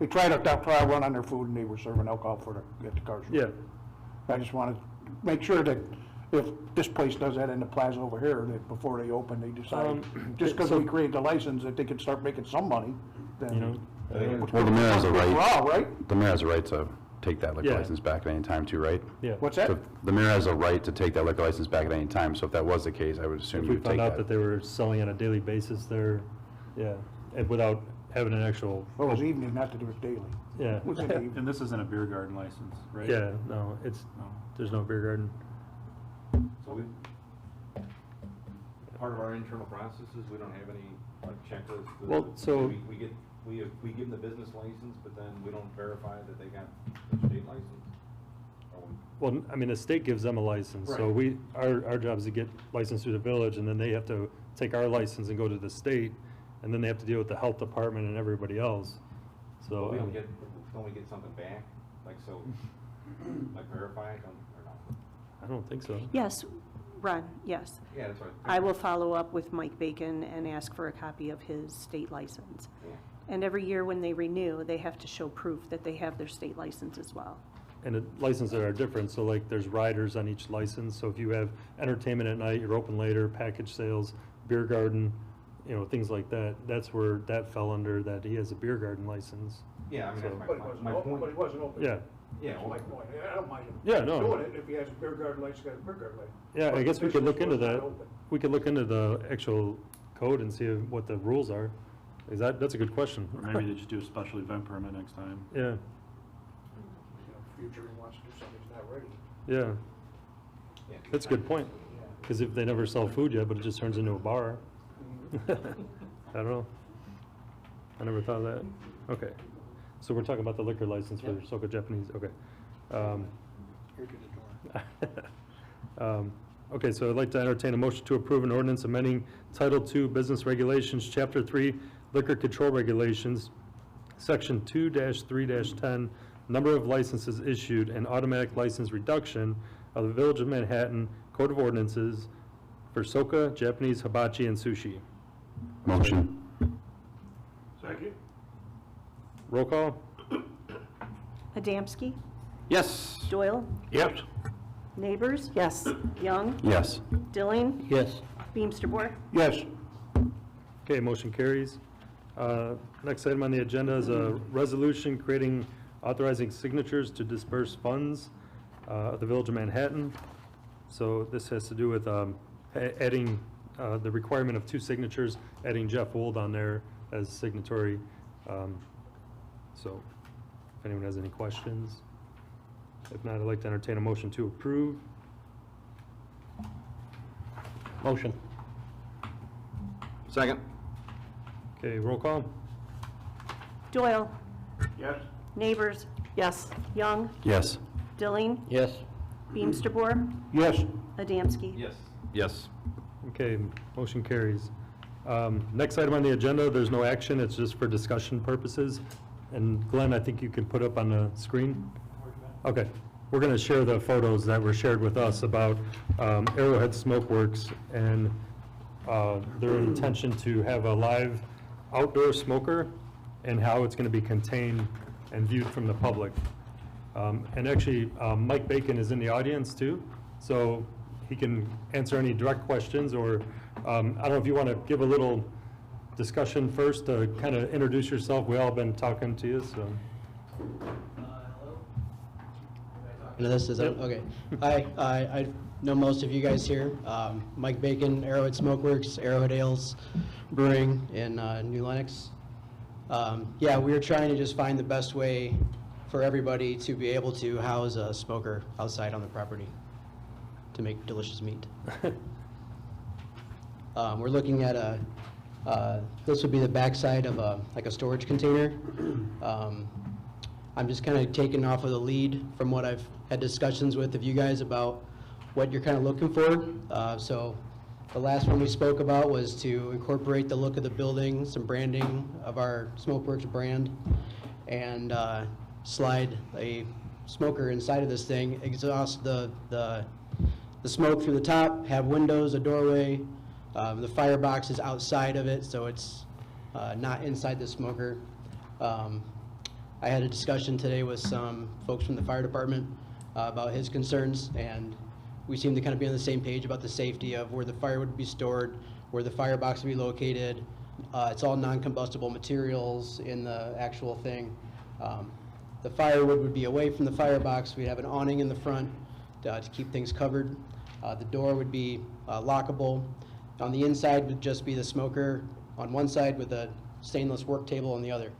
they tried a trial run on their food, and they were serving alcohol for the, at the car show. Yeah, I just wanted to make sure that if this place does that in the plaza over here, that before they open, they decide, just because so- we created the license, that they could start making some money, then. you know, Well, the mayor has a For all, right, right? the mayor has a right to take that liquor Yeah. license back at any time too, right? yeah. What's that? So the mayor has a right to take that liquor license back at any time, so if that was the case, I would assume If you we would take found out that that. they were selling on a daily basis there, yeah, and without having an actual, Well, it was evening, not that it was daily. yeah. It was in the evening. And this isn't a beer garden license, right? Yeah, no, it's, there's no beer garden. So we, part of our internal processes, we don't have any like checklists. Well, so- We give them the business license, but then we don't verify that they got the state license? Or we- Well, I mean, the state gives them a license, so Right. our job is to get licensed through the village, and then they have to take our license and go to the state, and then they have to deal with the health department and everybody else. So, But we don't we get something back, like, so, like verify it, or not? I don't think so. Yes, Ron, yes. Yeah, that's what. I will follow up with Mike Bacon and ask for a copy of his state license. Yeah. And every year when they renew, they have to show proof that they have their state license as well. And the licenses are different, so like there's riders on each license, so if you have entertainment at night, you're open later, package sales, beer garden, you know, things like that, that's where that fell under, that he has a beer garden license. Yeah, I mean, So- that's But he wasn't my open, point. but he wasn't open. Yeah, Yeah, That's well, my point. I don't mind him Yeah, no. doing it. If he has a beer garden license, he's got a beer garden license. yeah, I But guess we the could look business into was that. not open. We could look into the actual code and see what the rules are. That's a good question. Or maybe they just do a special event permit next time. Yeah, You know, future he wants to do something he's not ready. yeah, yeah. that's a good point, because if they never sell food yet, but it just turns into a bar. I don't know. I never thought of that. Okay, so we're talking about the liquor license for Soka Japanese, okay. Here to the door. Okay, so I'd like to entertain a motion to approve an ordinance amending Title II Business Regulations, Chapter 3 Liquor Control Regulations, Section 2-3-10, number of licenses issued and automatic license reduction of the Village of Manhattan Code of Ordinances for Soka, Japanese, hibachi, and sushi. Motion. Second? Roll call? Adamski? Yes. Doyle? Yes. Neighbors? Yes. Young? Yes. Dilling? Yes. Beamsterboer? Yes. Okay, motion carries. Next item on the agenda is a resolution creating, authorizing signatures to disperse funds of the Village of Manhattan. So this has to do with adding the requirement of 2 signatures, adding Jeff Wold on there as signatory. So if anyone has any questions. If not, I'd like to entertain a motion to approve. Motion. Second. Okay, roll call? Doyle? Yes. Neighbors? Yes. Young? Yes. Dilling? Yes. Beamsterboer? Yes. Adamski? Yes. Yes. Okay, motion carries. Next item on the agenda, there's no action, it's just for discussion purposes. And Glenn, I think you can put up on the screen. Okay, we're going to share the photos that were shared with us about Arrowhead Smokeworks and their intention to have a live outdoor smoker and how it's going to be contained and viewed from the public. And actually, Mike Bacon is in the audience too, so he can answer any direct questions, or I don't know if you want to give a little discussion first to kind of introduce yourself. We all been talking to you, so. This is, okay. Hi, I know most of you guys here. Mike Bacon, Arrowhead Smokeworks, Arrowhead Ales Brewing in New Lenox. Yeah, we were trying to just find the best way for everybody to be able to house a smoker outside on the property to make delicious meat. We're looking at this would be the backside of like a storage container. I'm just kind of taking off of the lead from what I've had discussions with of you guys about what you're kind of looking for. So the last one we spoke about was to incorporate the look of the building, some branding of our Smokeworks brand, and slide a smoker inside of this thing, exhaust the smoke through the top, have windows, a doorway. The firebox is outside of it, so it's not inside the smoker. I had a discussion today with some folks from the fire department about his concerns, and we seem to kind of be on the same page about the safety of where the fire would be stored, where the firebox would be located. It's all non-combustible materials in the actual thing. The firewood would be away from the firebox. We'd have an awning in the front to keep things covered. The door would be lockable. On the inside would just be the smoker on one side with a stainless work table on the other.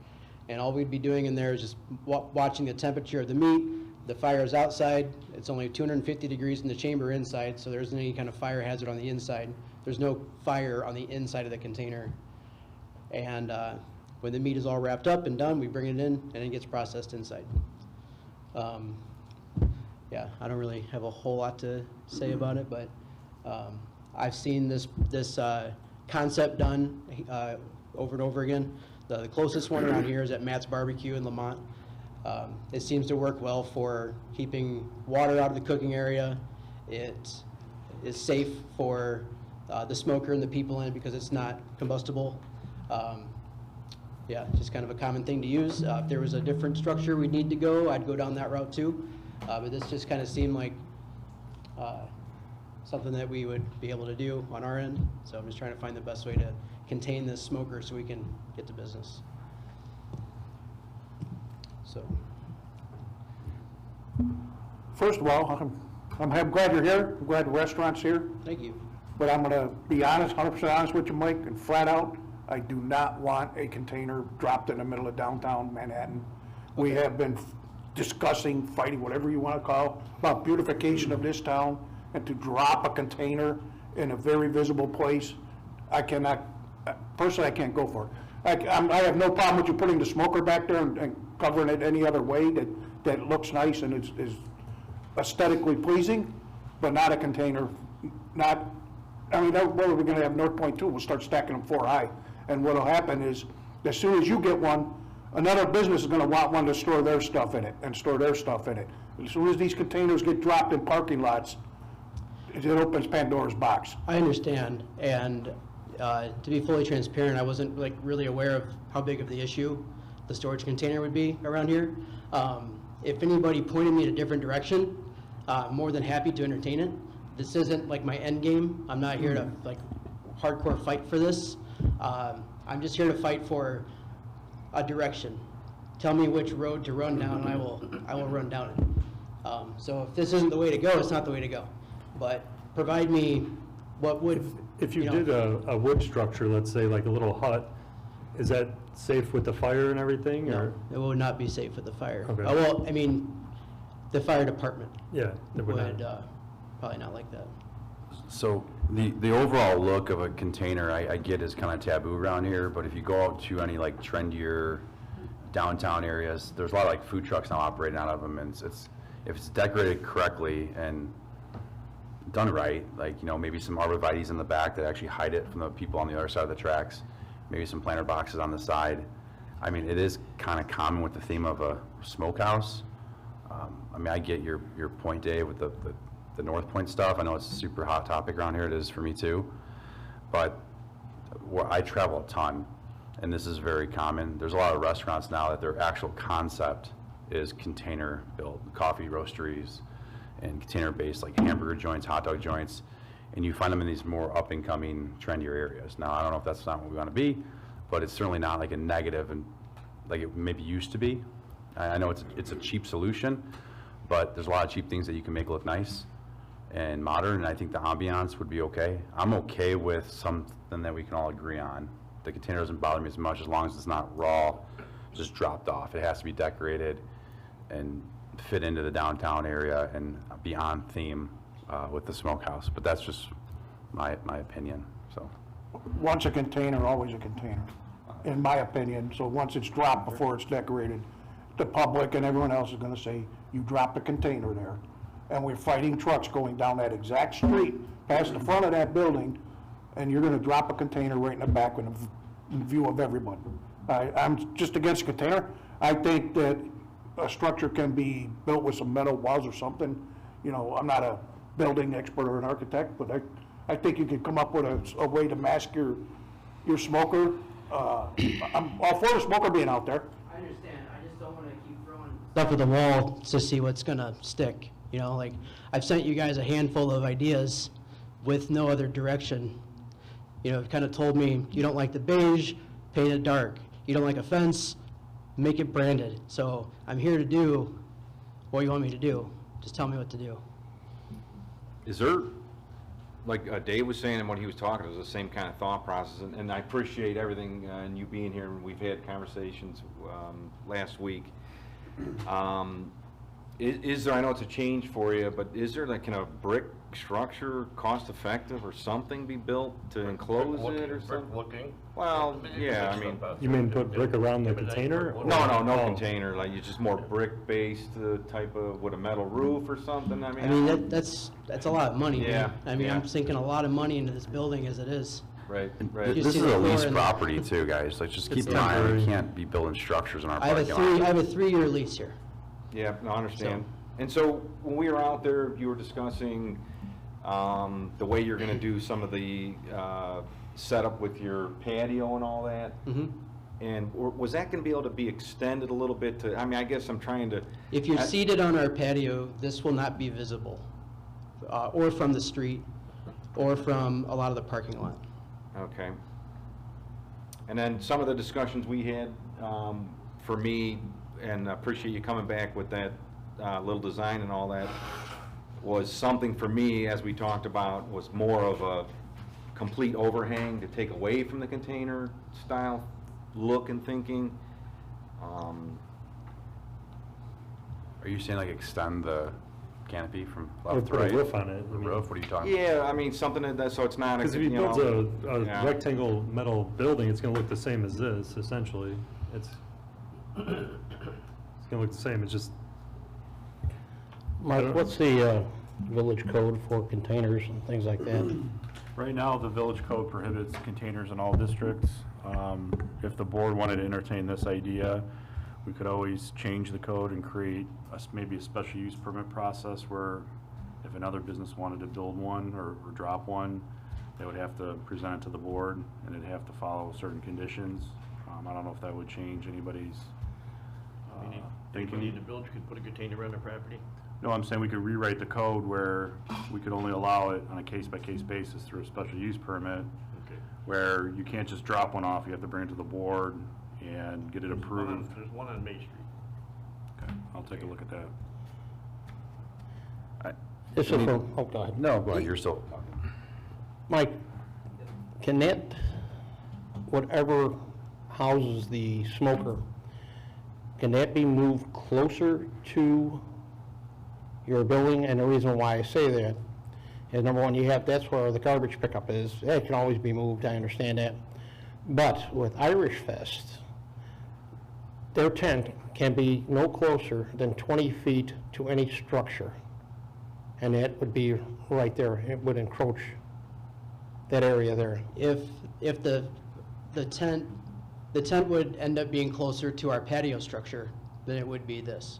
And all we'd be doing in there is just watching the temperature of the meat. The fire is outside. It's only 250 degrees in the chamber inside, so there isn't any kind of fire hazard on the inside. There's no fire on the inside of the container. And when the meat is all wrapped up and done, we bring it in and it gets processed inside. Yeah, I don't really have a whole lot to say about it, but I've seen this concept done over and over again. The closest one around here is at Matt's Barbecue in Lamont. It seems to work well for keeping water out of the cooking area. It is safe for the smoker and the people in it because it's not combustible. Yeah, just kind of a common thing to use. If there was a different structure we'd need to go, I'd go down that route too. But this just kind of seemed like something that we would be able to do on our end. So I'm just trying to find the best way to contain this smoker so we can get to business. So. First of all, I'm glad you're here. I'm glad the restaurant's here. Thank you. But I'm going to be honest, 100% honest with you, Mike, and flat out, I do not want a container dropped in the middle of downtown Manhattan. We have been discussing, fighting, whatever you want to call, about beautification of this town, and to drop a container in a very visible place, I cannot, personally, I can't go for it. I have no problem with you putting the smoker back there and covering it any other way that looks nice and is aesthetically pleasing, but not a container, not, I mean, what are we going to have North Point 2? We'll start stacking them 4 high. And what'll happen is, as soon as you get one, another business is going to want one to store their stuff in it and store their stuff in it. As soon as these containers get dropped in parking lots, it opens Pandora's box. I understand, and to be fully transparent, I wasn't like really aware of how big of the issue the storage container would be around here. If anybody pointed me in a different direction, I'm more than happy to entertain it. This isn't like my end game. I'm not here to like hardcore fight for this. I'm just here to fight for a direction. Tell me which road to run down, and I will run down it. So if this isn't the way to go, it's not the way to go. But provide me what would... If you did a wood structure, let's say like a little hut, is that safe with the fire and everything? No, or? it would not be safe with the fire. Okay. Well, I mean, the fire department Yeah, that would would not. probably not like that. So the overall look of a container, I get is kind of taboo around here, but if you go out to any like trendier downtown areas, there's a lot of like food trucks now operating out of them, and it's if it's decorated correctly and done right, like, you know, maybe some arborvitaes in the back that actually hide it from the people on the other side of the tracks, maybe some planter boxes on the side. I mean, it is kind of common with the theme of a smokehouse. I mean, I get your point, Dave, with the North Point stuff. I know it's a super hot topic around here. It is for me too. But I travel a ton, and this is very common. There's a lot of restaurants now that their actual concept is container built, coffee roasteries and container-based like hamburger joints, hot dog joints, and you find them in these more up-and-coming, trendier areas. Now, I don't know if that's not what we want to be, but it's certainly not like a negative and like it maybe used to be. I know it's a cheap solution, but there's a lot of cheap things that you can make look nice and modern, and I think the ambiance would be okay. I'm okay with something that we can all agree on. The container doesn't bother me as much as long as it's not raw, just dropped off. It has to be decorated and fit into the downtown area and be on theme with the smokehouse. But that's just my opinion. So Once a container, always a container, in my opinion. So once it's dropped before it's decorated, the public and everyone else is going to say, you dropped a container there. And we're fighting trucks going down that exact street, past the front of that building, and you're going to drop a container right in the back in view of everyone. I'm just against a container. I think that a structure can be built with some metal walls or something. You know, I'm not a building expert or an architect, but I think you can come up with a way to mask your smoker. I'm all for the smoker being out there. I understand. I just don't want to keep throwing stuff at the wall to see what's going to stick. You know, like, I've sent you guys a handful of ideas with no other direction. You know, you've kind of told me you don't like the beige, paint it dark. You don't like a fence, make it branded. So I'm here to do what you want me to do. Just tell me what to do. Is there, like Dave was saying and what he was talking, it was the same kind of thought process, and I appreciate everything and you being here, and we've had conversations last week. Is there, I know it's a change for you, but is there like, can a brick structure cost effective or something be built to enclose it or something? Looking? Well, yeah, I mean. You mean put brick around the container? No container, like it's just more brick-based type of, with a metal roof or something, I mean. That's a lot of money, Yeah, man. I mean, yeah. I'm sinking a lot of money into this building as it is. Right, You right. just This see is the a floor lease and- property too, guys. Like, just keep It's in mind, we temporary. can't be building structures in our I have parking lot. a 3-year lease here. Yeah, no, I understand. And so, when we were out there, you were discussing, the way you're gonna do some of the, setup with your patio and all that? Mm-hmm. And was that gonna be able to be extended a little bit to, I mean, I guess I'm trying to. If you're I- seated on our patio, this will not be visible, or from the street, or from a lot of the parking lot. Okay. And then some of the discussions we had, for me, and I appreciate you coming back with that little design and all that, was something for me, as we talked about, was more of a complete overhang to take away from the container style look and thinking. Are you saying like extend the canopy from Or left to put a right? roof on it. The roof, what are you talking? Yeah, I mean, something that, so it's not, Because if you you build know. a yeah. rectangle metal building, it's gonna look the same as this, essentially. It's gonna look the same, it's just, Mike, what's the village code for containers and things like that? Right now, the village code prohibits containers in all districts. If the board wanted to entertain this idea, we could always change the code and create maybe a special use permit process where if another business wanted to build one or drop one, they would have to present it to the board and it'd have to follow certain conditions. I don't know if that would change anybody's thinking. Anybody in the village could put a container on their property? No, I'm saying we could rewrite the code where we could only allow it on a case-by-case basis through a special use permit, Okay. where you can't just drop one off, you have to bring it to the board and get it approved. There's one on Main Street. Okay, I'll take a look at that. This is from, oh, go ahead. No, go ahead, you're still talking. Mike, can that, whatever houses the smoker, can that be moved closer to your building? And the reason why I say that is, number one, that's where the garbage pickup is. That can always be moved, I understand that. But with Irish Fest, their tent can be no closer than 20 feet to any structure. And that would be right there. It would encroach that area there. If the tent would end up being closer to our patio structure than it would be this.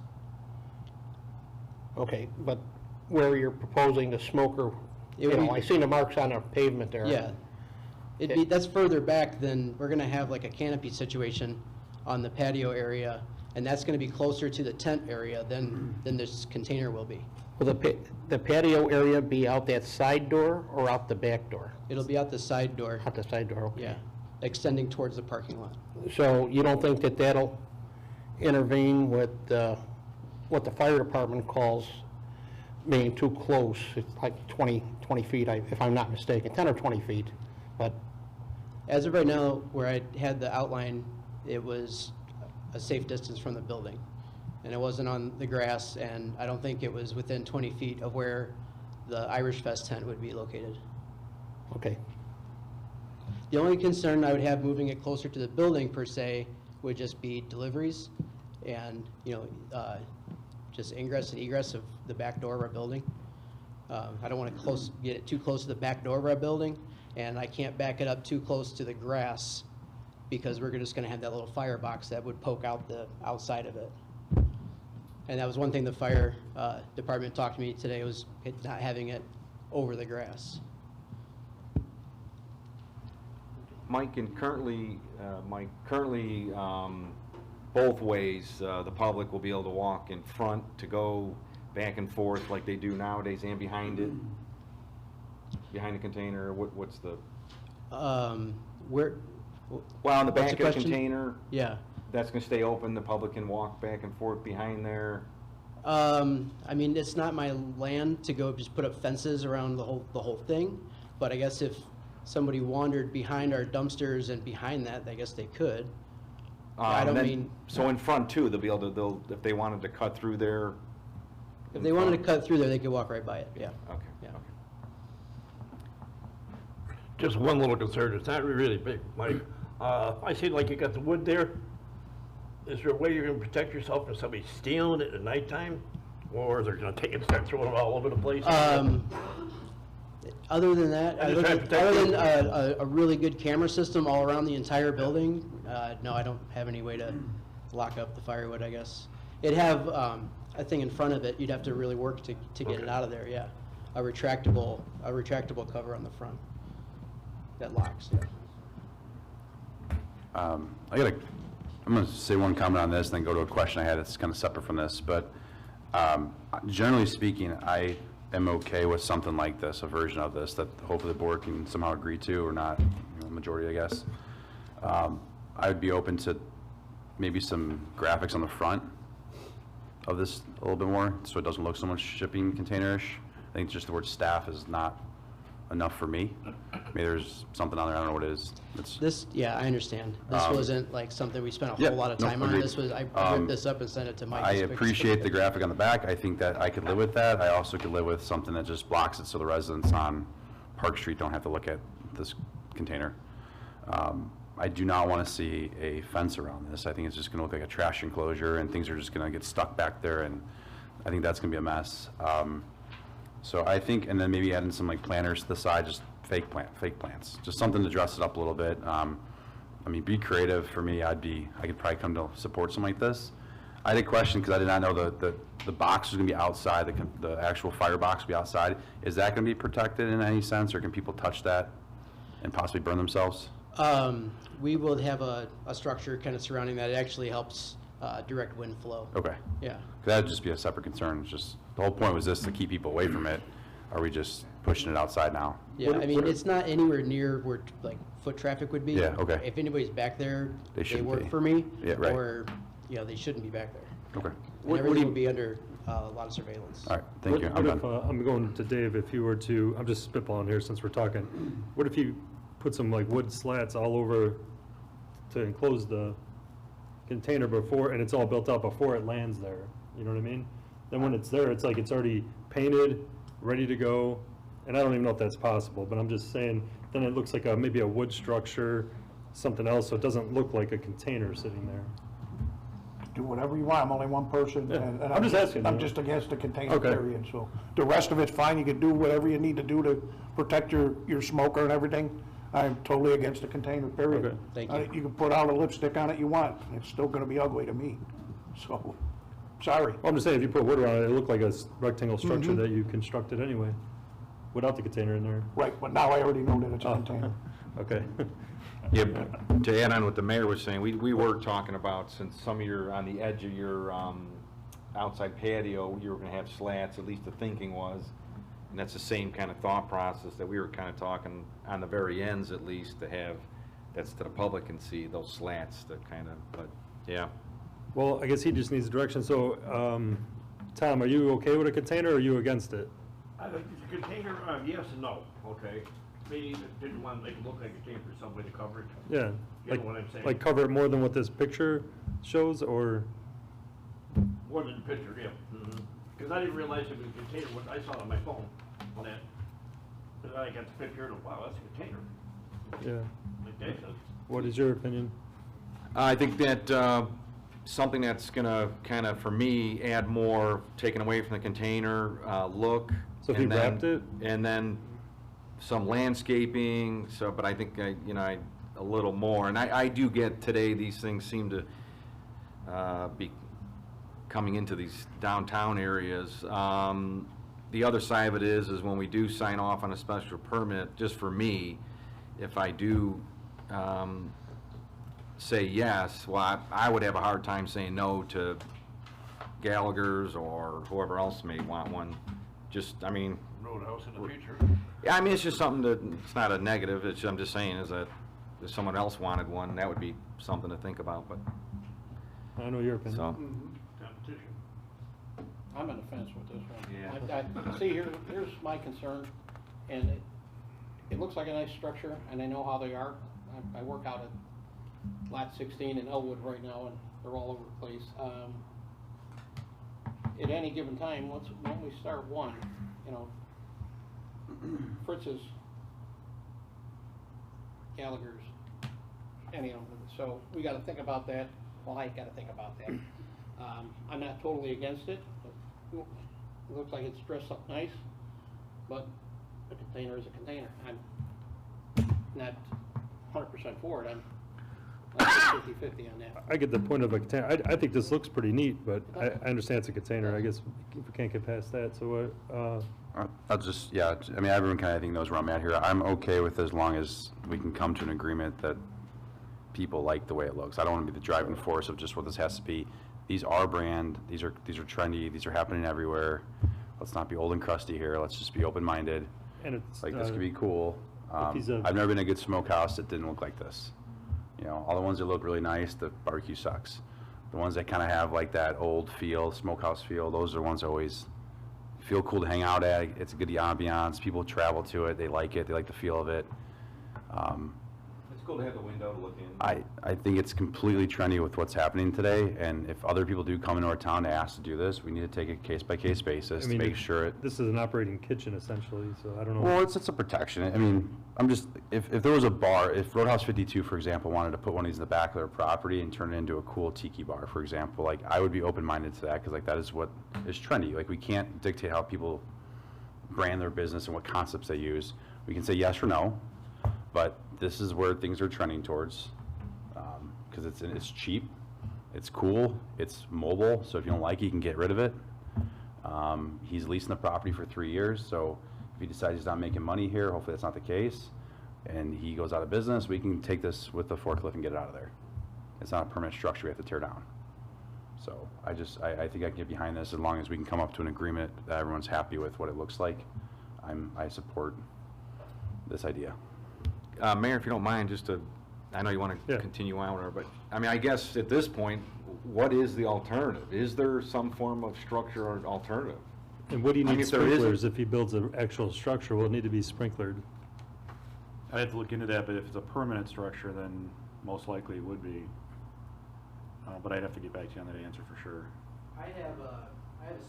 Okay, but where you're proposing the smoker, It would be- I seen the marks on the pavement there. Yeah. That's further back than, we're gonna have like a canopy situation on the patio area, and that's gonna be closer to the tent area than this container will be. Will the patio area be out that side door or out the back door? It'll be out the side door, Out the side door, okay. yeah, extending towards the parking lot. So you don't think that that'll intervene with what the fire department calls being too close? It's like 20 feet, if I'm not mistaken, 10 or 20 feet, but As of right now, where I had the outline, it was a safe distance from the building. And it wasn't on the grass, and I don't think it was within 20 feet of where the Irish Fest tent would be located. okay. The only concern I would have moving it closer to the building per se would just be deliveries and, just ingress and egress of the back door of our building. I don't want to get it too close to the back door of our building, and I can't back it up too close to the grass because we're just going to have that little firebox that would poke out the outside of it. And that was one thing the fire department talked to me today, was not having it over the grass. Mike, currently, both ways, the public will be able to walk in front to go back and forth like they do nowadays and behind it? Behind the container, what's the? Where? Well, on the What's back the of the question? container, Yeah. that's gonna stay open, the public can walk back and forth behind there. I mean, it's not my land to go just put up fences around the whole thing, but I guess if somebody wandered behind our dumpsters and behind that, I guess they could. I don't mean. So in front too, they'll be able to, if they wanted to cut through there. If they wanted to cut through there, they could walk right by it, yeah. Okay, Yeah. okay. Just one little concern, it's not really big, Mike. I see like you got the wood there. Is there a way you're gonna protect yourself from somebody stealing it at nighttime? Or they're gonna take it and start throwing it all over the place? Other than that, I just have to take other you- than a really good camera system all around the entire building, no, I don't have any way to lock up the firewood, I guess. It'd have a thing in front of it, you'd have to really work to get it out of there, yeah. A retractable cover on the front that locks, yeah. I'm gonna say one comment on this, and then go to a question I had that's kind of separate from this, but generally speaking, I am okay with something like this, a version of this, that hopefully the board can somehow agree to, or not, majority, I guess. I would be open to maybe some graphics on the front of this a little bit more, so it doesn't look so much shipping containerish. I think just the word staff is not enough for me. Maybe there's something on there, I don't know what it is. This, yeah, I understand. This wasn't like something we spent a yeah, whole lot of no, time on. agreed. This was, I ripped this up and sent it to Mike. I appreciate the graphic on the back. I think that I could live with that. I also could live with something that just blocks it so the residents on Park Street don't have to look at this container. I do not want to see a fence around this. I think it's just going to look like a trash enclosure, and things are just going to get stuck back there, and I think that's going to be a mess. So I think, and then maybe adding some like planters to the side, just fake plants, just something to dress it up a little bit. I mean, be creative. For me, I could probably come to support something like this. I had a question because I did not know the box was going to be outside, the actual firebox will be outside. Is that going to be protected in any sense, or can people touch that and possibly burn themselves? We will have a structure kind of surrounding that. It actually helps direct wind flow. Okay. Yeah. That would just be a separate concern. It's just, the whole point was this, to keep people away from it. Are we just pushing it outside now? Yeah, I mean, it's not anywhere near where like foot traffic would be. Yeah, okay. If anybody's back there, They they shouldn't work be. for me. Yeah, right. Or, they shouldn't be back there. Okay. And everything would be under a lot of surveillance. All right, thank you. What I'm if, done. I'm going to Dave, if you were to, I'm just spitballing here since we're talking, what if you put some like wood slats all over to enclose the container before, and it's all built up before it lands there, you know what I mean? Then when it's there, it's like it's already painted, ready to go, and I don't even know if that's possible, but I'm just saying, then it looks like maybe a wood structure, something else, so it doesn't look like a container sitting there. Do whatever you want, I'm only one person, Yeah. and I'm just asking, I'm you know. just against the container, Okay. period, so. The rest of it's fine, you can do whatever you need to do to protect your smoker and everything. I'm totally against the container, period. Okay. Thank you. You can put all the lipstick on it you want, it's still gonna be ugly to me, so, sorry. Well, I'm just saying, if you put wood around it, it look like a rectangle structure that you constructed anyway, without the container in there. Right, but now I already know that it's a Oh. container. Okay. Yeah, to add on what the mayor was saying, we were talking about, since some of your, on the edge of your outside patio, you were gonna have slats, at least the thinking was, and that's the same kind of thought process that we were kind of talking on the very ends at least, to have, that's to the public can see those slats, that kind of, but, yeah. Well, I guess he just needs direction, so, Tom, are you okay with a container, or are you against it? I think the container, yes and no, okay? Maybe didn't want to make it look like a container for somebody to cover it. Yeah. You know what I'm saying? Like cover it more than what this picture shows, or? More than the picture, yeah. Because I didn't realize it was a container when I saw it on my phone. And then I got the picture and, wow, that's a container. Yeah. Like that says. What is your opinion? I think that something that's gonna kind of, for me, add more, taken away from the container look. So if you and then- wrapped it? And then some landscaping, so, but I think, a little more. And I do get today, these things seem to be coming into these downtown areas. The other side of it is when we do sign off on a special permit, just for me, if I do say yes, well, I would have a hard time saying no to Gallagher's or whoever else may want one. Just, Roadhouse in the future. yeah, it's just something that, it's not a negative, I'm just saying is that if someone else wanted one, that would be something to think about, but, I know your opinion. so. Competition. I'm on the fence with this one. Yeah. I see, here's my concern, and it looks like a nice structure, and I know how they are. I work out at Lot 16 in Elwood right now, and they're all over the place. At any given time, when we start one, Fritz's, Gallagher's, any of them, so we gotta think about that. Well, I gotta think about that. I'm not totally against it. It looks like it's dressed up nice, but a container is a container. I'm not 100% for it. I'm 50-50 on that. I get the point of a container. I think this looks pretty neat, but I understand it's a container. I guess we can't get past that, so I'll just, yeah, I mean, everyone kind of, I think, knows where I'm at here. I'm okay with as long as we can come to an agreement that people like the way it looks. I don't want to be the driving force of just what this has to be. These are brand, these are trendy, these are happening everywhere. Let's not be old and crusty here. Let's just be open-minded. And it's Like, this could be cool. he's a- I've never been in a good smokehouse that didn't look like this. You know, all the ones that look really nice, the barbecue sucks. The ones that kind of have like that old feel, smokehouse feel, those are the ones that always feel cool to hang out at. It's a good ambiance. People travel to it. They like the feel of it. It's cool to have the window to look in. I think it's completely trendy with what's happening today, and if other people do come into our town to ask to do this, we need to take a case-by-case basis to make sure it... This is an operating kitchen essentially, so I don't know. Well, it's a protection. I mean, I'm just, if there was a bar, if Roadhouse 52, for example, wanted to put one of these in the back of their property and turn it into a cool tiki bar, for example, like, I would be open-minded to that, because, like, that is what is trendy. Like, we can't dictate how people brand their business and what concepts they use. We can say yes or no, but this is where things are trending towards, because it's cheap, it's cool, it's mobile, so if you don't like it, you can get rid of it. He's leasing the property for 3 years, so if he decides he's not making money here, hopefully that's not the case, and he goes out of business, we can take this with the forklift and get it out of there. It's not a permanent structure we have to tear down. So I think I can get behind this as long as we can come up to an agreement that everyone's happy with what it looks like. I support this idea. Mayor, if you don't mind, I know you want to continue on, but, I mean, I guess at this point, what is the alternative? Is there some form of structure or alternative? And what do you I mean, need if there isn't- sprinklers if he builds an actual structure? Will it need to be sprinklered? I'd have to look into that, but if it's a permanent structure, then most likely it would be. But I'd have to get back to you on that answer for sure. I have a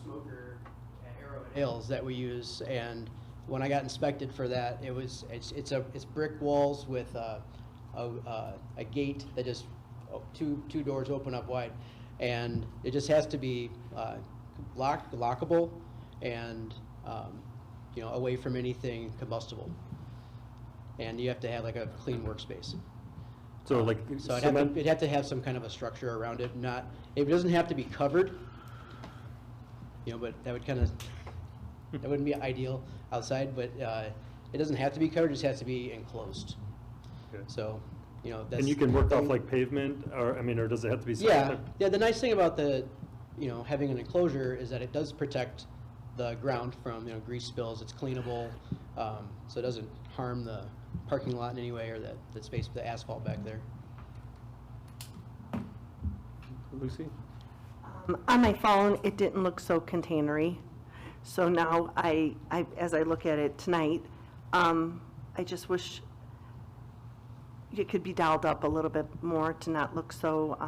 smoker at Arrowhead Ales that we use, and when I got inspected for that, it's brick walls with a gate that just two doors open up wide, and it just has to be lockable and away from anything combustible, and you have to have like a clean workspace. So like So it'd have to have some kind of a structure around it. It doesn't have to be covered, but that would that wouldn't be ideal outside. But it doesn't have to be covered; it just has to be enclosed. Okay. So, that's. And you can work off like pavement, or does it have to be? Yeah. The nice thing about having an enclosure is that it does protect the ground from grease spills. It's cleanable, so it doesn't harm the parking lot in any way or that space, the asphalt back there. Lucy? On my phone, it didn't look so containery. So now as I look at it tonight, I just wish it could be dialed up a little bit more to not look so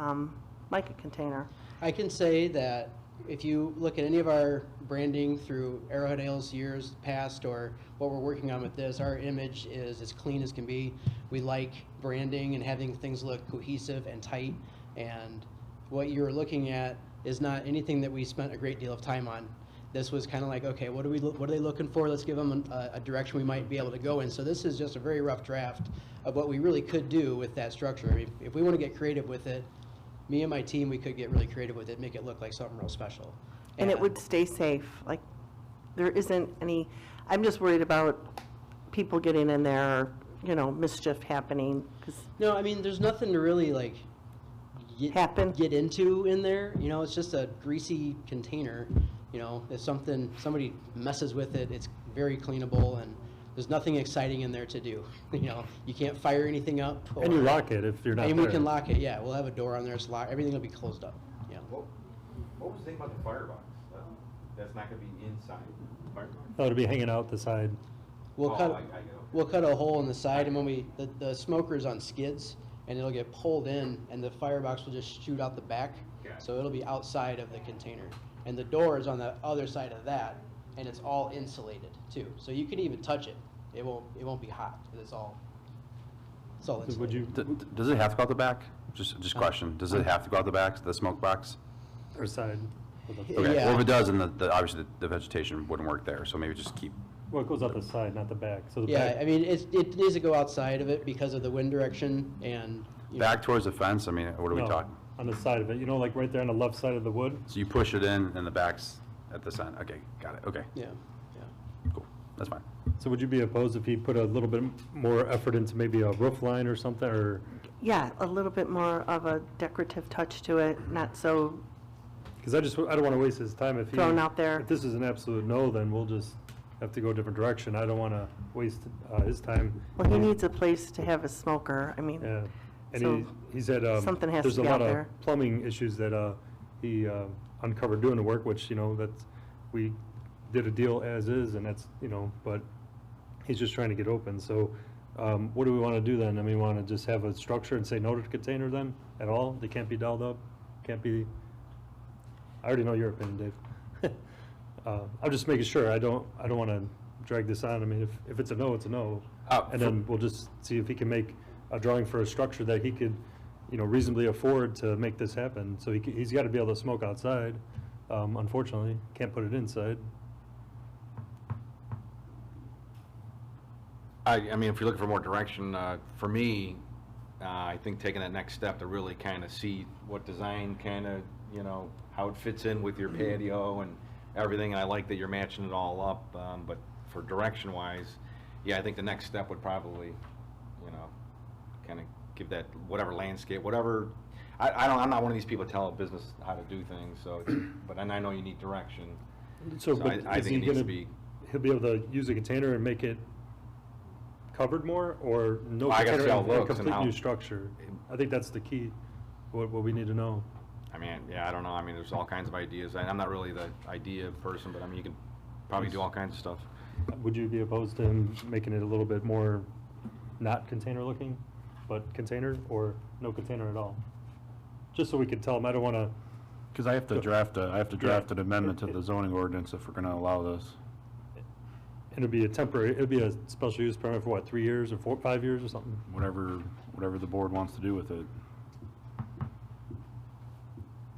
like a container. I can say that if you look at any of our branding through Arrowhead Ales years past or what we're working on with this, our image is as clean as can be. We like branding and having things look cohesive and tight, and what you're looking at is not anything that we spent a great deal of time on. This was kind of like, okay, what are they looking for? Let's give them a direction we might be able to go in. So this is just a very rough draft of what we really could do with that structure. I mean, if we want to get creative with it, me and my team, we could get really creative with it, make it look like something real special. And it would stay safe. Like, there isn't any, I'm just worried about people getting in there, or, mischief happening. No, I mean, there's nothing to really, like, get into in there. It's just a greasy container. If somebody messes with it, it's very cleanable, and there's nothing exciting in there to do. You can't fire anything up. And you lock it if you're not And there. we can lock it, yeah. We'll have a door on there, it's locked. Everything will be closed up, yeah. What was the thing about the firebox? That's not going to be inside the firebox? Oh, it'll be hanging out the side. We'll I cut get it. we'll cut a hole in the side, and when the smoker's on skids, and it'll get pulled in, and the firebox will just shoot out the back. Okay. So it'll be outside of the container. And the door is on the other side of that, and it's all insulated too. So you can even touch it. It won't be hot, 'cause it's all insulated. Would you, Does it have to go out the back? Just question. Does it have to go out the back, the smoke box? or side? Okay. Yeah. Well, if it does, then obviously the vegetation wouldn't work there. So maybe just keep Well, it goes out the side, not the back, so the Yeah, back. I mean, it needs to go outside of it because of the wind direction and. you know, Back towards the fence, I mean, what are we No, talking? on the side of it, you know, like right there on the left side of the wood? So you push it in and the back's at the center, okay, got it, okay, Yeah, cool, that's fine. So would you be opposed if he put a little bit more effort into maybe a roof line or something, or? Yeah, a little bit more of a decorative touch to it, not so, Because I don't want to waste his time if he. Thrown out there. If this is an absolute no, then we'll just have to go a different direction. I don't want to waste his time. well, he needs a place to have a smoker, I mean. Yeah, and So, he's had, something has there's to a be lot out of there. plumbing issues that he uncovered doing the work, which, you know, that's, we did a deal as is, and that's, you know, but he's just trying to get open, so what do we want to do then? I mean, want to just have a structure and say no to the container then, at all? They can't be dialed up, can't be, I already know your opinion, Dave. I'm just making sure, I don't want to drag this on. I mean, if it's a no, it's a no. And then we'll just see if he can make a drawing for a structure that he could, you know, reasonably afford to make this happen. So he's got to be able to smoke outside, unfortunately, can't put it inside. I mean, if you're looking for more direction, for me, I think taking that next step to really kind of see what design kind of, you know, how it fits in with your patio and everything, and I like that you're matching it all up, but for direction-wise, yeah, I think the next step would probably, you know, kind of give that whatever landscape, whatever, I'm not one of these people that tell a business how to do things, so, but and I know you need direction. So, but I is think he it needs gonna, to be. he'll be able to use a container and make it covered more, or no I gotta container see how it and a looks and complete how- new structure? I think that's the key, what we need to know. I mean, yeah, I don't know, I mean, there's all kinds of ideas, I'm not really the idea person, but I mean, you can probably do all kinds of stuff. Would you be opposed to him making it a little bit more not container looking, but container, or no container at all? Just so we could tell him, I don't want to. Because I have to draft an amendment to the zoning ordinance if we're going to allow this. And it'd be a temporary, it'd be a special use permit for what, 3 years or 5 years or something? Whatever the board wants to do with it.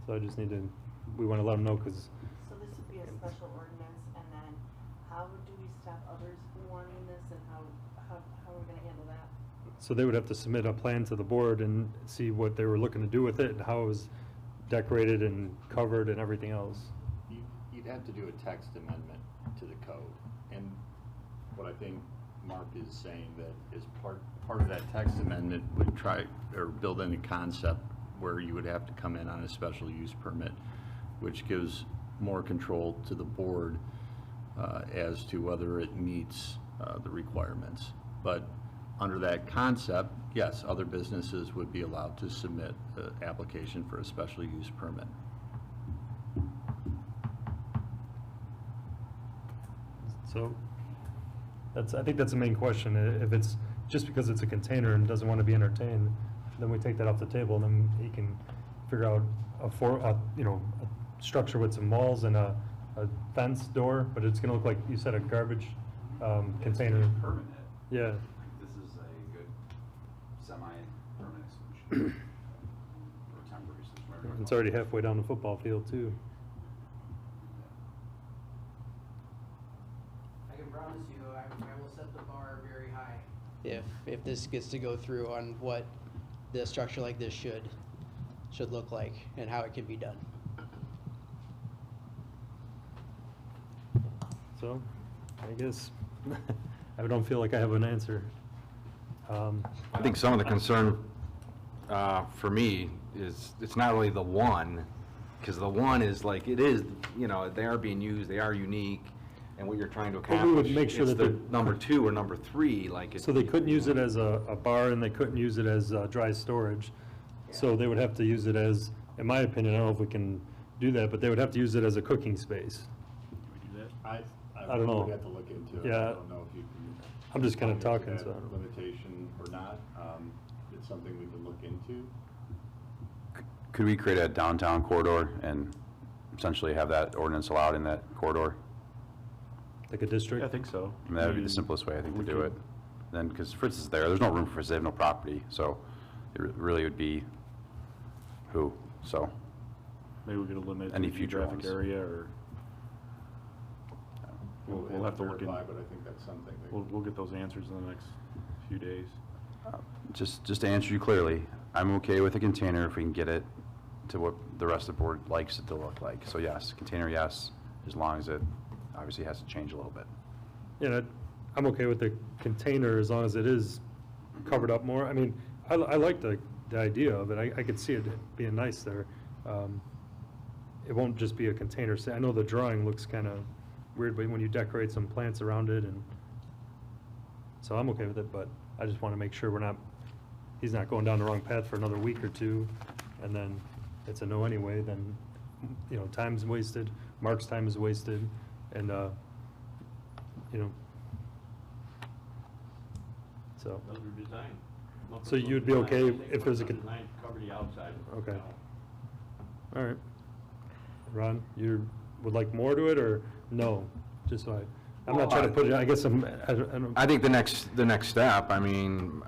So I just need to, we want to let him know, because So this would be a special ordinance, and then how do we stop others from wanting this, and how are we gonna handle that? so they would have to submit a plan to the board and see what they were looking to do with it and how it was decorated and covered and everything else. You'd have to do a text amendment to the code. And what I think Mark is saying that is part of that text amendment would try, or build in a concept where you would have to come in on a special use permit, which gives more control to the board as to whether it meets the requirements. But under that concept, yes, other businesses would be allowed to submit an application for a special use permit. So I think that's the main question. If it's just because it's a container and doesn't want to be entertained, then we take that off the table, and then he can figure out a structure with some walls and a fence door, but it's going to look like, you said, a garbage container. Permanent. Yeah. This is a good semi-permanent solution. Or temporary solution, whatever you wanna It's call it. already halfway down the football field, too. I can promise you, I will set the bar very high. If this gets to go through on what the structure like this should look like and how it can be done. So, I guess, I don't feel like I have an answer. I think some of the concern for me is, it's not really the one, because the one is like, it is, you know, they are being used, they are unique, and what you're trying to Well, we would accomplish. make sure it's that the they're- number 2 or number 3, like. So they couldn't use it as a bar, and they couldn't use it as dry storage. So they would have to use it as, in my opinion, I don't know if we can do that, but they would have to use it as a cooking space. I don't know. We'd have to look into it. Yeah. I don't know if you can. I'm just kinda tell me if talking, that so I don't know. limitation or not. It's something we could look into. Could we create a downtown corridor and essentially have that ordinance allowed in that corridor? Like a district? I think so. I mean, that would be the simplest way, I think, to do it. Then, because Fritz is there, there's no room for Fritz, they have no property, so it really would be who, so. Maybe we could eliminate Any the future geographic ones. area, or, We'll have to look in, verify, but I think that's something that. we'll get those answers in the next few days. Just to answer you clearly, I'm okay with a container if we can get it to what the rest of the board likes it to look like. So yes, container, yes, as long as it obviously has to change a little bit. Yeah, I'm okay with the container as long as it is covered up more. I mean, I like the idea of it. I could see it being nice there. It won't just be a container. I know the drawing looks kind of weird, but when you decorate some plants around it, and so I'm okay with it, but I just want to make sure he's not going down the wrong path for another week or two, and then it's a no anyway, then, you know, time's wasted, Mark's time is wasted, and, you know, so. Those are designed. So you'd be okay if there's a. Designed to cover the outside. Okay. All right. Ron, you would like more to it, or no? Just so I'm not trying to put it, I guess I don't. I think the next step, I mean,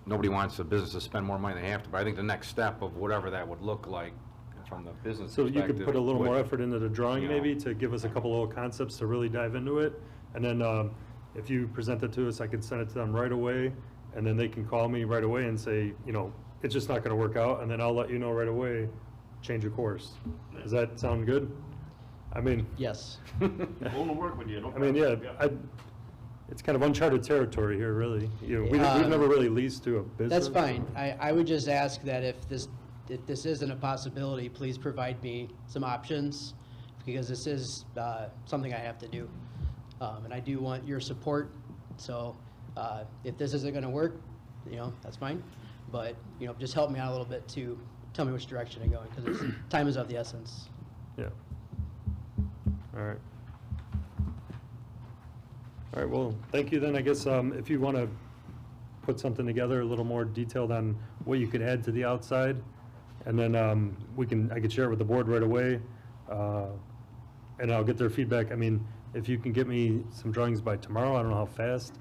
nobody wants a business to spend more money than they have to, but I think the next step of whatever that would look like from the business So perspective. you could put a little more would- effort into the drawing you know. maybe to give us a couple little concepts to really dive into it. And then if you present it to us, I can send it to them right away. And then they can call me right away and say, you know, it's just not going to work out. And then I'll let you know right away, change your course. Does that sound good? I mean. Yes. Willing to work with you. No I mean, yeah, it's kind of uncharted territory here, really. You know, we've never really leased to a business. That's fine. I would just ask that if this isn't a possibility, please provide me some options, because this is something I have to do. And I do want your support, so if this isn't gonna work, you know, that's fine. But, you know, just help me out a little bit to tell me which direction I'm going, because time is of the essence. Yeah. All right. All right, well, thank you then. I guess if you want to put something together a little more detailed on what you could add to the outside, and then I could share it with the board right away, and I'll get their feedback. I mean, if you can get me some drawings by tomorrow, I don't know how fast,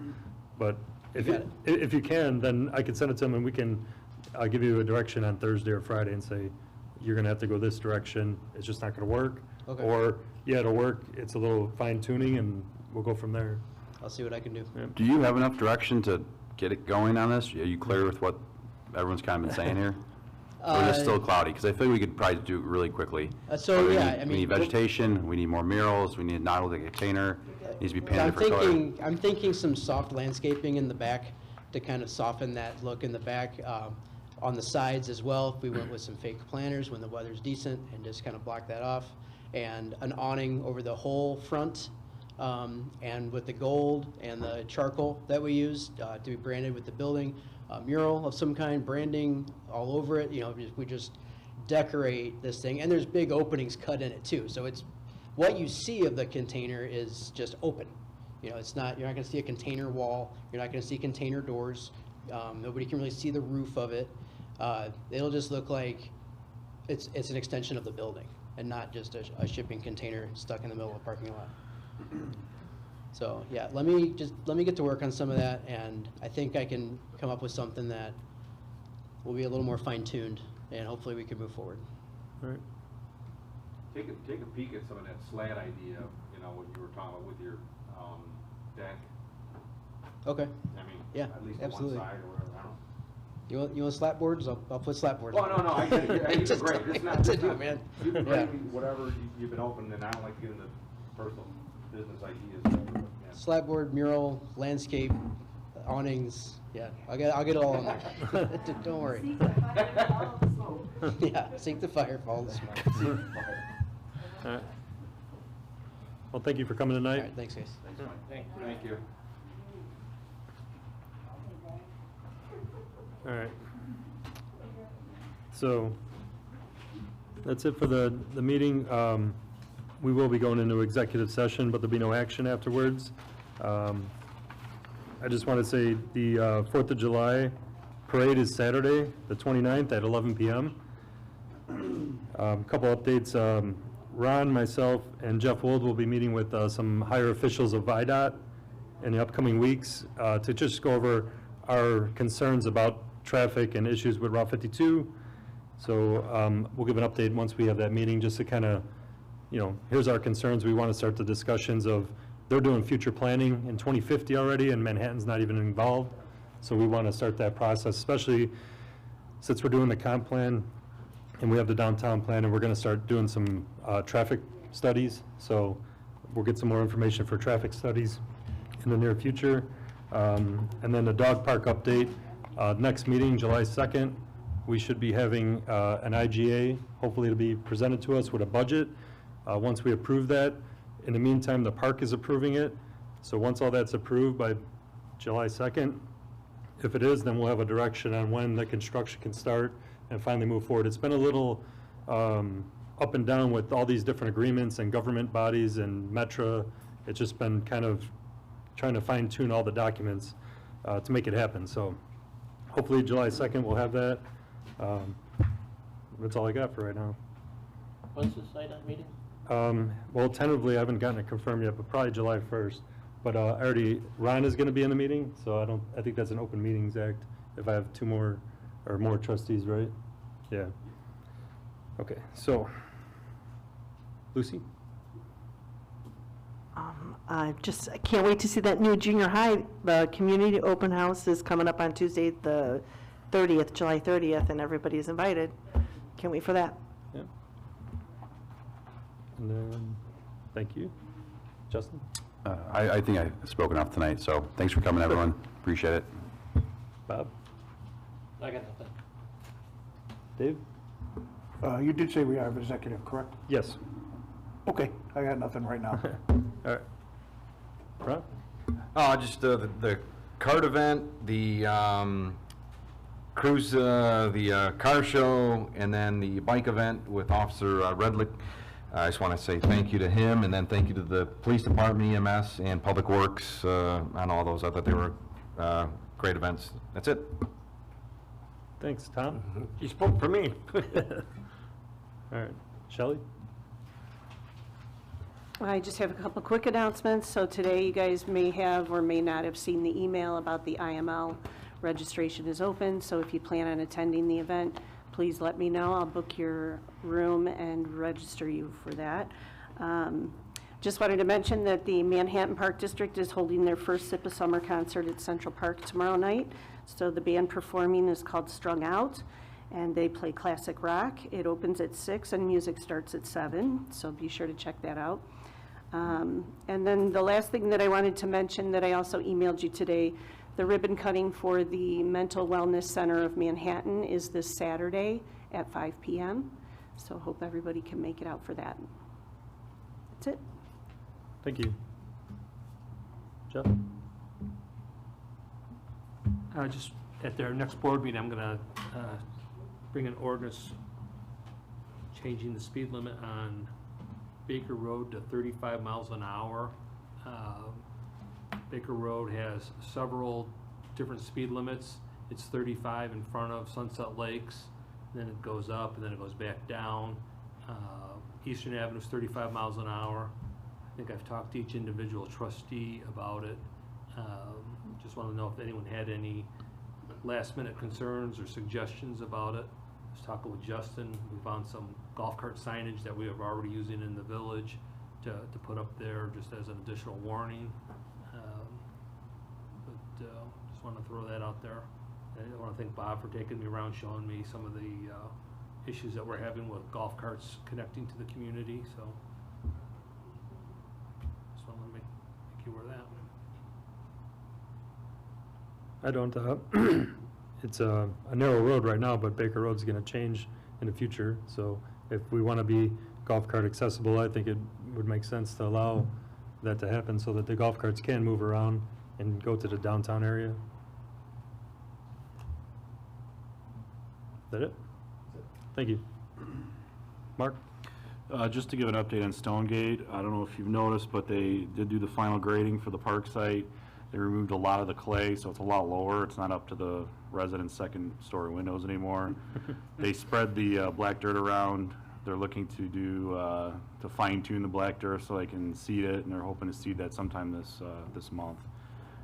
but if you can, then I can send it to them, and I'll give you a direction on Thursday or Friday and say, you're going to have to go this direction. It's just not going to work. Okay. Or, yeah, it'll work. It's a little fine tuning, and we'll go from there. I'll see what I can do. Yeah. Do you have enough direction to get it going on this? Are you clear with what everyone's kind of been saying here? Or is it still cloudy? Because I feel we could probably do it really quickly. So, yeah, I We need mean, vegetation, we need more murals, we need not only a container, it needs to be painted for color. I'm thinking some soft landscaping in the back to kind of soften that look in the back. On the sides as well, if we went with some fake planters when the weather's decent and just kind of block that off. And an awning over the whole front, and with the gold and the charcoal that we used to be branded with the building. Mural of some kind, branding all over it, you know, we just decorate this thing. And there's big openings cut in it too. So it's, what you see of the container is just open. You know, it's not, you're not gonna see a container wall, you're not gonna see container doors. Nobody can really see the roof of it. It'll just look like it's an extension of the building and not just a shipping container stuck in the middle of a parking lot. So yeah, let me get to work on some of that, and I think I can come up with something that will be a little more fine-tuned, and hopefully we can move forward. All right. Take a peek at some of that slat idea, you know, what you were talking about with your deck. Okay. I mean, Yeah, at least absolutely. on one side or whatever, I don't know. You want slat boards? I'll put slat boards. Well, no, I get it. You're Just great. It's not, to it's do, not, man. you can Yeah. bring me whatever you've been open, and I don't like to get into personal business ideas. Whatever, yeah. Slat board, mural, landscape, awnings. Yeah, I'll get it all on there. Don't worry. Seek the fire, follow the smoke. Yeah, seek the fire, follow the smoke. All right. Well, thank you for coming tonight. All right, thanks, guys. Thank you. All right. So that's it for the meeting. We will be going into executive session, but there'll be no action afterwards. I just want to say the 4th of July parade is Saturday, the 29th at 11 p.m. Couple updates. Ron, myself, and Jeff Wold will be meeting with some higher officials of VIDOT in the upcoming weeks to just go over our concerns about traffic and issues with Route 52. So we'll give an update once we have that meeting, just to kind of, you know, here's our concerns. We want to start the discussions of they're doing future planning in 2050 already, and Manhattan's not even involved. So we want to start that process, especially since we're doing the comp plan and we have the downtown plan, and we're going to start doing some traffic studies. So we'll get some more information for traffic studies in the near future. And then the dog park update, next meeting, July 2nd, we should be having an IGA, hopefully it'll be presented to us with a budget. Once we approve that, in the meantime, the park is approving it. So once all that's approved by July 2nd, if it is, then we'll have a direction on when the construction can start and finally move forward. It's been a little up and down with all these different agreements and government bodies and Metra. It's just been kind of trying to fine tune all the documents to make it happen. So hopefully July 2nd we'll have that. That's all I got for right now. When's the site meeting? Well, tentatively, I haven't gotten it confirmed yet, but probably July 1st. But Ron is going to be in the meeting, so I think that's an Open Meetings Act if I have two more or more trustees, right? Yeah. Okay, so, Lucy? I can't wait to see that new junior high. The community open house is coming up on Tuesday, the 30th, July 30th, and everybody's invited. Can't wait for that. Yeah. And then, thank you. Justin? I think I spoke enough tonight, so thanks for coming, everyone. Appreciate it. Bob? I got nothing. Dave? You did say we have executive, correct? Yes. Okay, I got nothing right now. All right. Ron? Just the cart event, the cruise, the car show, and then the bike event with Officer Redlick. I just want to say thank you to him, and then thank you to the police department, EMS, and Public Works on all those. I thought they were great events. That's it. Thanks, Tom. You spoke for me. All right. Shelley? I just have a couple quick announcements. So today you guys may have or may not have seen the email about the IML registration is open. So if you plan on attending the event, please let me know. I'll book your room and register you for that. Just wanted to mention that the Manhattan Park District is holding their first Sip of Summer concert at Central Park tomorrow night. So the band performing is called Strung Out, and they play classic rock. It opens at 6 and music starts at 7, so be sure to check that out. And then the last thing that I wanted to mention that I also emailed you today, the ribbon cutting for the Mental Wellness Center of Manhattan is this Saturday at 5 p.m. So hope everybody can make it out for that. That's it. Thank you. Jeff? Just at their next board meeting, I'm going to bring an ordinance changing the speed limit on Baker Road to 35 miles an hour. Baker Road has several different speed limits. It's 35 in front of Sunset Lakes, then it goes up and then it goes back down. Eastern Avenue is 35 miles an hour. I think I've talked to each individual trustee about it. Just want to know if anyone had any last minute concerns or suggestions about it. I was talking with Justin. We found some golf cart signage that we are already using in the village to put up there just as an additional warning. Just want to throw that out there. I want to thank Bob for taking me around, showing me some of the issues that we're having with golf carts connecting to the community. So just want to make you aware of that. I don't, it's a narrow road right now, but Baker Road's going to change in the future. So if we want to be golf cart accessible, I think it would make sense to allow that to happen so that the golf carts can move around and go to the downtown area. Is that it? Thank you. Mark? Just to give an update on Stonegate, I don't know if you've noticed, but they did do the final grading for the park site. They removed a lot of the clay, so it's a lot lower. It's not up to the residents' second-story windows anymore. They spread the black dirt around. They're looking to do to fine-tune the black dirt so they can seed it, and they're hoping to seed that sometime this month.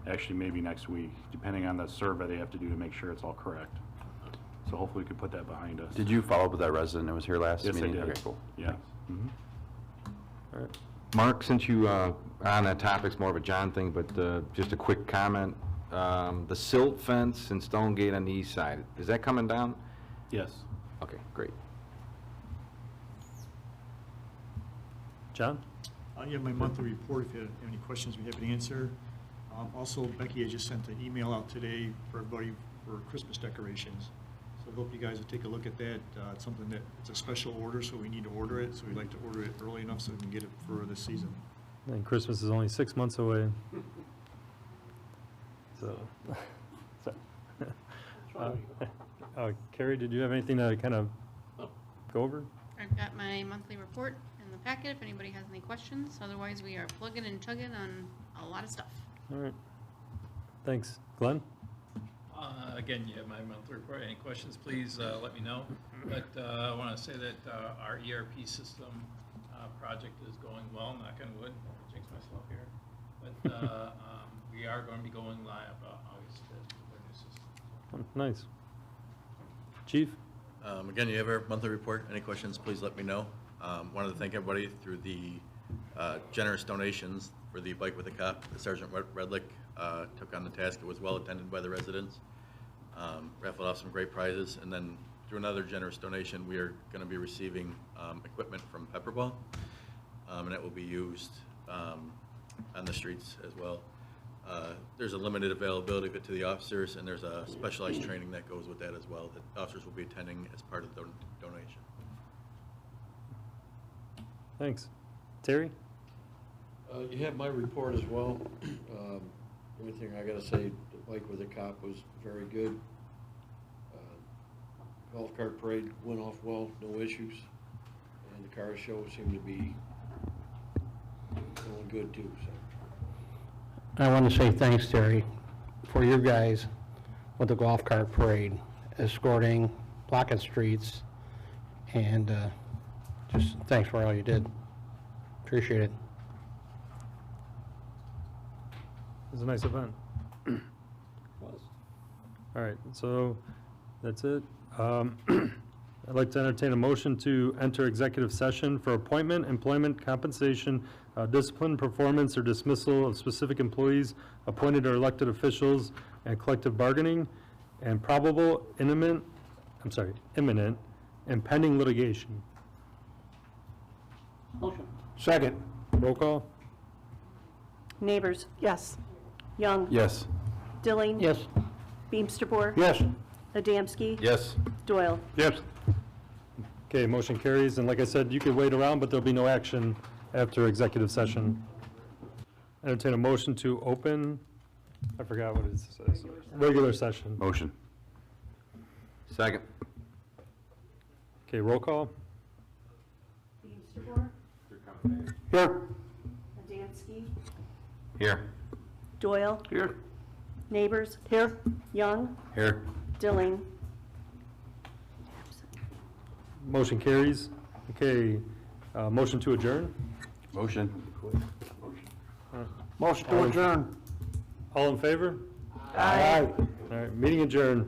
Actually, maybe next week, depending on the survey they have to do to make sure it's all correct. So hopefully we can put that behind us. Did you follow up with that resident that was here last Yes, meeting? I did. Okay, cool. Yeah. All right. Mark, since you, on that topic's more of a John thing, but just a quick comment. The silt fence and stone gate on the east side, is that coming down? Yes. Okay, great. John? You have my monthly report if you have any questions we have to answer. Also, Becky has just sent an email out today for everybody for Christmas decorations. So I hope you guys will take a look at that. It's something that, it's a special order, so we need to order it. So we'd like to order it early enough so we can get it for this season. And Christmas is only 6 months away. So, Carrie, did you have anything to kind of go over? I've got my monthly report in the packet if anybody has any questions. Otherwise, we are plugging and chugging on a lot of stuff. All right. Thanks. Glenn? Again, you have my monthly report. Any questions, please let me know. But I want to say that our ERP system project is going well, knock on wood. I jinxed myself here. But we are going to be going live August 5th with our new system. Oh, nice. Chief? Again, you have our monthly report. Any questions, please let me know. Wanted to thank everybody through the generous donations for the Bike with a Cop that Sergeant Redlick took on the task. It was well attended by the residents. Raffled off some great prizes, and then through another generous donation, we are going to be receiving equipment from Pepperball, and it will be used on the streets as well. There's a limited availability of it to the officers, and there's a specialized training that goes with that as well that officers will be attending as part of the donation. Thanks. Terry? You have my report as well. The only thing I gotta say, the Bike with a Cop was very good. Golf cart parade went off well, no issues. And the car show seemed to be going good too, so. I want to say thanks, Terry, for your guys with the golf cart parade, escorting, blocking streets, and just thanks for all you did. Appreciate it. It was a nice event. All right, so that's it. I'd like to entertain a motion to enter executive session for appointment, employment, compensation, discipline, performance, or dismissal of specific employees, appointed or elected officials, and collective bargaining, and probable imminent and pending litigation. Motion. Second. Roll call? Neighbors? Yes. Young? Yes. Dilling? Yes. Beamsterboer? Yes. Adamski? Yes. Doyle? Yes. Okay, motion carries, and like I said, you could wait around, but there'll be no action after executive session. Entertain a motion to open, I forgot what it says. Regular session. Motion. Second. Okay, roll call? Beamsterboer? Here. Adamski? Here. Doyle? Here. Neighbors? Here. Young? Here. Dilling? Motion carries. Okay, motion to adjourn? Motion. Motion to adjourn. All in favor? Aye. All right, meeting adjourned.